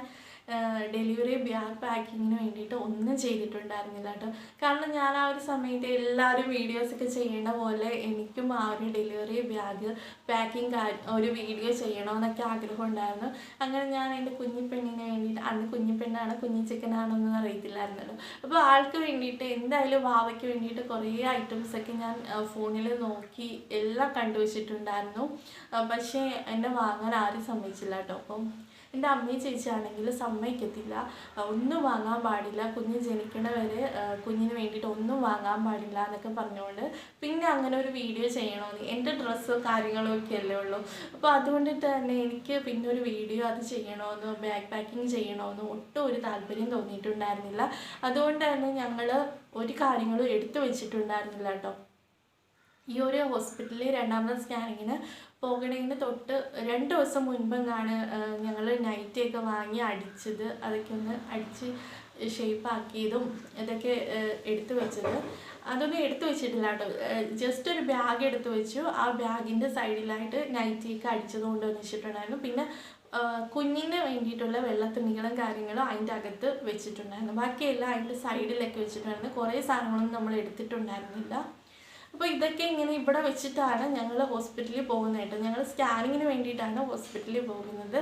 ഡെലിവറി ബാഗ് പാക്കിങ്ങിന് വേണ്ടിയിട്ട് ഒന്നും ചെയ്തിട്ടുണ്ടായിരുന്നില്ല കേട്ടോ. കാരണം ഞാൻ ആ ഒരു സമയത്ത് എല്ലാവരും വീഡിയോസൊക്കെ ചെയ്യണ പോലെ എനിക്കും ആ ഒരു ഡെലിവറി ബാഗ് പാക്കിങ് ഒരു വീഡിയോ ചെയ്യണമെന്നൊക്കെ ആഗ്രഹം ഉണ്ടായിരുന്നു. അങ്ങനെ ഞാൻ എൻ്റെ കുഞ്ഞിപ്പെണ്ണിന് വേണ്ടിയിട്ട്, അന്ന് കുഞ്ഞിപ്പെണ്ണാണ് കുഞ്ഞിച്ചിക്കനാണെന്നൊന്നും അറിയത്തില്ലായിരുന്നല്ലോ, അപ്പോൾ ആൾക്ക് വേണ്ടിയിട്ട് എന്തായാലും വാവയ്ക്ക് വേണ്ടിയിട്ട് കുറേ ഐറ്റംസൊക്കെ ഞാൻ ഫോണിൽ നോക്കി എല്ലാം കണ്ടുവച്ചിട്ടുണ്ടായിരുന്നു. പക്ഷേ എന്നെ വാങ്ങാൻ ആരും സമ്മതിച്ചില്ല കേട്ടോ. അപ്പം എൻ്റെ അമ്മയും ചേച്ചിയാണെങ്കിൽ സമ്മതിക്കത്തില്ല, ഒന്നും വാങ്ങാൻ പാടില്ല, കുഞ്ഞ് ജനിക്കണ വരെ കുഞ്ഞിന് വേണ്ടിയിട്ട് ഒന്നും വാങ്ങാൻ പാടില്ല എന്നൊക്കെ പറഞ്ഞുകൊണ്ട് പിന്നെ അങ്ങനെ ഒരു വീഡിയോ ചെയ്യണമെന്ന്, എൻ്റെ ഡ്രസ്സോ കാര്യങ്ങളോ ഒക്കെ അല്ലേ ഉള്ളൂ. അപ്പോൾ അതുകൊണ്ടിട്ട് തന്നെ എനിക്ക് പിന്നെ ഒരു വീഡിയോ അത് ചെയ്യണമെന്നോ ബാഗ് പാക്കിങ് ചെയ്യണമെന്നോ ഒട്ടും ഒരു താല്പര്യം തോന്നിയിട്ടുണ്ടായിരുന്നില്ല. അതുകൊണ്ട് തന്നെ ഞങ്ങൾ ഒരു കാര്യങ്ങളും എടുത്തു വെച്ചിട്ടുണ്ടായിരുന്നില്ല കേട്ടോ. ഈ ഒരു ഹോസ്പിറ്റലിൽ രണ്ടാമത്തെ സ്കാനിങ്ങിന് പോകണതിന് തൊട്ട് 2 ദിവസം മുൻപെങ്ങാണ് ഞങ്ങൾ നൈറ്റിയൊക്കെ വാങ്ങി അടിച്ചത്, അതൊക്കെ ഒന്ന് അടിച്ച് ഷേപ്പാക്കിയതും ഇതൊക്കെ എടുത്തു വെച്ചത്. അതൊന്നും എടുത്തു വെച്ചിട്ടില്ല കേട്ടോ, ജസ്റ്റ് ഒരു ബാഗ് എടുത്തു വെച്ചു, ആ ബാഗിൻ്റെ സൈഡിലായിട്ട് നൈറ്റിയൊക്കെ അടിച്ചത് കൊണ്ടുവന്ന് വെച്ചിട്ടുണ്ടായിരുന്നു. പിന്നെ കുഞ്ഞിന് വേണ്ടിയിട്ടുള്ള വെള്ളത്തുണികളും കാര്യങ്ങളും അതിൻ്റെ അകത്ത് വെച്ചിട്ടുണ്ടായിരുന്നു, ബാക്കിയെല്ലാം അതിൻ്റെ സൈഡിലൊക്കെ വെച്ചിട്ടുണ്ടായിരുന്നു. കുറേ സാധനങ്ങളൊന്നും നമ്മൾ എടുത്തിട്ടുണ്ടായിരുന്നില്ല. അപ്പോൾ ഇതൊക്കെ ഇങ്ങനെ ഇവിടെ വെച്ചിട്ടാണ് ഞങ്ങൾ ഹോസ്പിറ്റലിൽ പോകുന്നത് കേട്ടോ. ഞങ്ങൾ സ്കാനിങ്ങിന് വേണ്ടിയിട്ടാണ് ഹോസ്പിറ്റലിൽ പോകുന്നത്.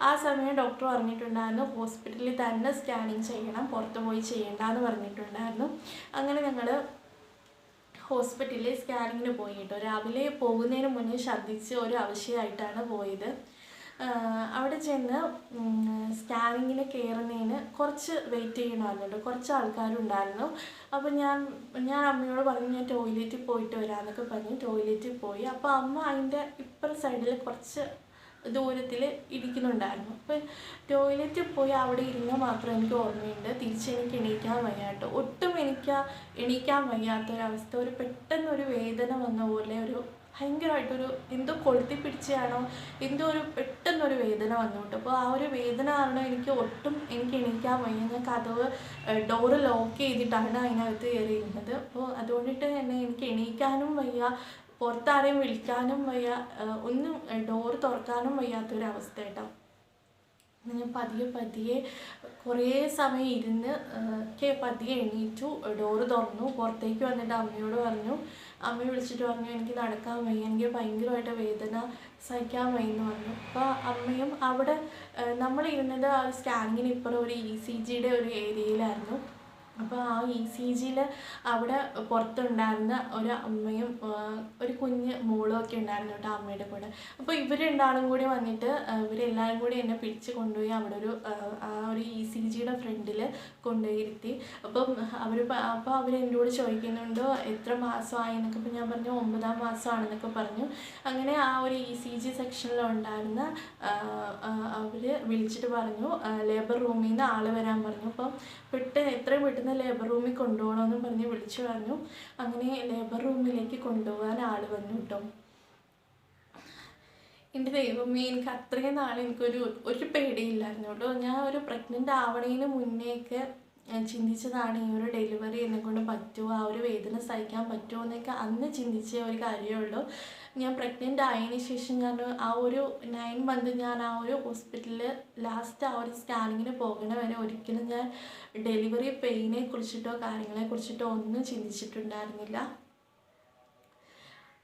ആ സമയം ഡോക്ടർ പറഞ്ഞിട്ടുണ്ടായിരുന്നു ഹോസ്പിറ്റലിൽ തന്നെ സ്കാനിങ് ചെയ്യണം, പുറത്ത് പോയി ചെയ്യേണ്ടെന്ന് പറഞ്ഞിട്ടുണ്ടായിരുന്നു. അങ്ങനെ ഞങ്ങൾ ഹോസ്പിറ്റലിൽ സ്കാനിങ്ങിന് പോയി കേട്ടോ. രാവിലെ പോകുന്നതിന് മുന്നേ ഛർദ്ദിച്ച് ഒരു അവശയായിട്ടാണ് പോയത്. അവിടെ ചെന്ന് സ്കാനിങ്ങിന് കയറുന്നതിന് കുറച്ച് വെയിറ്റ് ചെയ്യണമായിരുന്നു, കുറച്ച് ആൾക്കാരുണ്ടായിരുന്നു. അപ്പോൾ ഞാൻ അമ്മയോട് പറഞ്ഞു ഞാൻ ടോയ്ലറ്റിൽ പോയിട്ട് വരാമെന്നൊക്കെ പറഞ്ഞ് ടോയ്ലറ്റിൽ പോയി. അപ്പോൾ അമ്മ അതിൻ്റെ ഇപ്പുറ സൈഡിൽ കുറച്ച് ദൂരത്തിൽ ഇരിക്കുന്നുണ്ടായിരുന്നു. അപ്പോൾ ടോയ്ലറ്റിൽ പോയി അവിടെ ഇരുന്ന് മാത്രം എനിക്ക് ഓർമ്മയുണ്ട്, തിരിച്ചെനിക്ക് എണീക്കാൻ വയ്യാട്ടോ. ഒട്ടും എണീക്കാൻ വയ്യാത്തൊരവസ്ഥ, ഒരു പെട്ടെന്നൊരു വേദന വന്ന പോലെ, ഒരു ഭയങ്കരമായിട്ടൊരു എന്തോ കൊളുത്തി പിടിച്ചാണോ എന്തോ ഒരു പെട്ടെന്നൊരു വേദന വന്നു കേട്ടോ. അപ്പോൾ ആ ഒരു വേദന കാരണം എനിക്ക് എണീക്കാൻ വയ്യ. ഞാൻ ഡോറ് ലോക്ക് ചെയ്തിട്ടാണ് അതിനകത്ത് കയറിയിരുന്നത്. അപ്പോൾ അതുകൊണ്ടിട്ട് തന്നെ എനിക്ക് എണീക്കാനും വയ്യ, പുറത്താരെയും വിളിക്കാനും വയ്യ, ഒന്നും ഡോറ് തുറക്കാനും വയ്യാത്തൊരവസ്ഥ കേട്ടോ. ഞാൻ പതിയെ കുറേ സമയം ഇരുന്ന് പതിയെ എണീറ്റു, ഡോറ് തുറന്നു, പുറത്തേക്ക് വന്നിട്ട് അമ്മയോട് പറഞ്ഞു. അമ്മയെ വിളിച്ചിട്ട് പറഞ്ഞു എനിക്ക് നടക്കാൻ വയ്യ, എനിക്ക് ഭയങ്കരമായിട്ട് വേദന സഹിക്കാൻ വയ്യെന്ന് പറഞ്ഞു. അപ്പോൾ അമ്മയും അവിടെ നമ്മളിരുന്നത് ആ സ്കാനിങ്ങിന് ഇപ്പുറം ഒരു ECGയുടെ ഒരു ഏരിയയിലായിരുന്നു. അപ്പോൾ ആ ECGയിൽ അവിടെ പുറത്തുണ്ടായിരുന്ന ഒരു അമ്മയും ഒരു കുഞ്ഞ് മോളും ഒക്കെ ഉണ്ടായിരുന്നു കേട്ടോ അമ്മയുടെ കൂടെ. അപ്പോൾ ഇവർ രണ്ടാളും കൂടി വന്നിട്ട് ഇവരെല്ലാവരും കൂടി എന്നെ പിടിച്ച് കൊണ്ടുപോയി അവിടെ ആ ഒരു ECG ജിയുടെ ഫ്രണ്ടിൽ കൊണ്ടുപോയിരുത്തി. അപ്പോൾ അവരെന്നോട് ചോദിക്കുന്നുണ്ടോ എത്ര മാസമായി എന്നൊക്കെ. അപ്പോൾ ഞാൻ പറഞ്ഞു 9ാം മാസമാണെന്നൊക്കെ പറഞ്ഞു. അങ്ങനെ ആ ഒരു ECG സെക്ഷനിലുണ്ടായിരുന്ന അവർ വിളിച്ചിട്ട് പറഞ്ഞു ലേബർ റൂമിൽ നിന്ന് ആൾ വരാൻ പറഞ്ഞു. അപ്പം എത്രയും പെട്ടെന്ന് ലേബർ റൂമിൽ കൊണ്ടുപോകണമെന്ന് പറഞ്ഞ് വിളിച്ചു പറഞ്ഞു. അങ്ങനെ ലേബർ റൂമിലേക്ക് കൊണ്ടുപോകാൻ ആൾ വന്നു കേട്ടോ. എൻ്റെ ദൈവമേ, എനിക്ക് അത്രയും നാൾ ഒരു പേടിയില്ലായിരുന്നു കേട്ടോ. ഞാൻ ഒരു പ്രഗ്നൻ്റ് ആവണതിന് മുന്നേയൊക്കെ ചിന്തിച്ചതാണ് ഈ ഒരു ഡെലിവറി എന്നെക്കൊണ്ട് പറ്റുമോ, ആ ഒരു വേദന സഹിക്കാൻ പറ്റുമോ എന്നൊക്കെ അന്ന് ചിന്തിച്ച ഒരു കാര്യമുള്ളൂ. ഞാൻ പ്രഗ്നൻ്റ് ആയതിനു ശേഷം ഞാൻ ആ ഒരു 9 മന്ത് ഞാൻ ആ ഒരു ഹോസ്പിറ്റലിൽ ലാസ്റ്റ് ആ ഒരു സ്കാനിങ്ങിന് പോകണ വരെ ഒരിക്കലും ഞാൻ ഡെലിവറി പെയിനെ കുറിച്ചിട്ടോ കാര്യങ്ങളെക്കുറിച്ചിട്ടോ ഒന്നും ചിന്തിച്ചിട്ടുണ്ടായിരുന്നില്ല.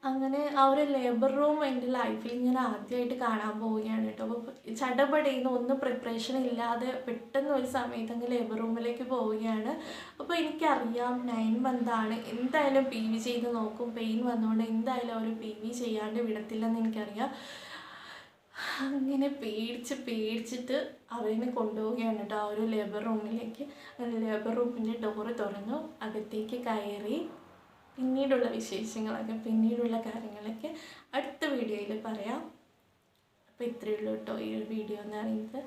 അങ്ങനെ ആ ഒരു ലേബർ റൂം എൻ്റെ ലൈഫിൽ ഞാൻ ആദ്യമായിട്ട് കാണാൻ പോവുകയാണ് കേട്ടോ. അപ്പോൾ ചടപടയുന്ന ഒന്നും പ്രിപ്പറേഷൻ ഇല്ലാതെ പെട്ടെന്ന് ഒരു സമയത്ത് അങ്ങ് ലേബർ റൂമിലേക്ക് പോവുകയാണ്. അപ്പോൾ എനിക്കറിയാം 9 മന്താണ്, എന്തായാലും PV ചെയ്ത് നോക്കും, പെയിൻ വന്നുകൊണ്ട് എന്തായാലും അവർ PV ചെയ്യാണ്ട് വിടത്തില്ലെന്ന് എനിക്കറിയാം. അങ്ങനെ പേടിച്ചിട്ട് അവരെ കൊണ്ടുപോവുകയാണ് കേട്ടോ ആ ഒരു ലേബർ റൂമിലേക്ക്. അങ്ങനെ ലേബർ റൂമിൻ്റെ ഡോറ് തുറന്നു, അകത്തേക്ക് കയറി. പിന്നീടുള്ള വിശേഷങ്ങളൊക്കെ, പിന്നീടുള്ള കാര്യങ്ങളൊക്കെ അടുത്ത വീഡിയോയിൽ പറയാം. അപ്പോൾ ഇത്രയേ ഉള്ളൂ കേട്ടോ ഈ ഒരു വീഡിയോ എന്ന് പറയുന്നത്.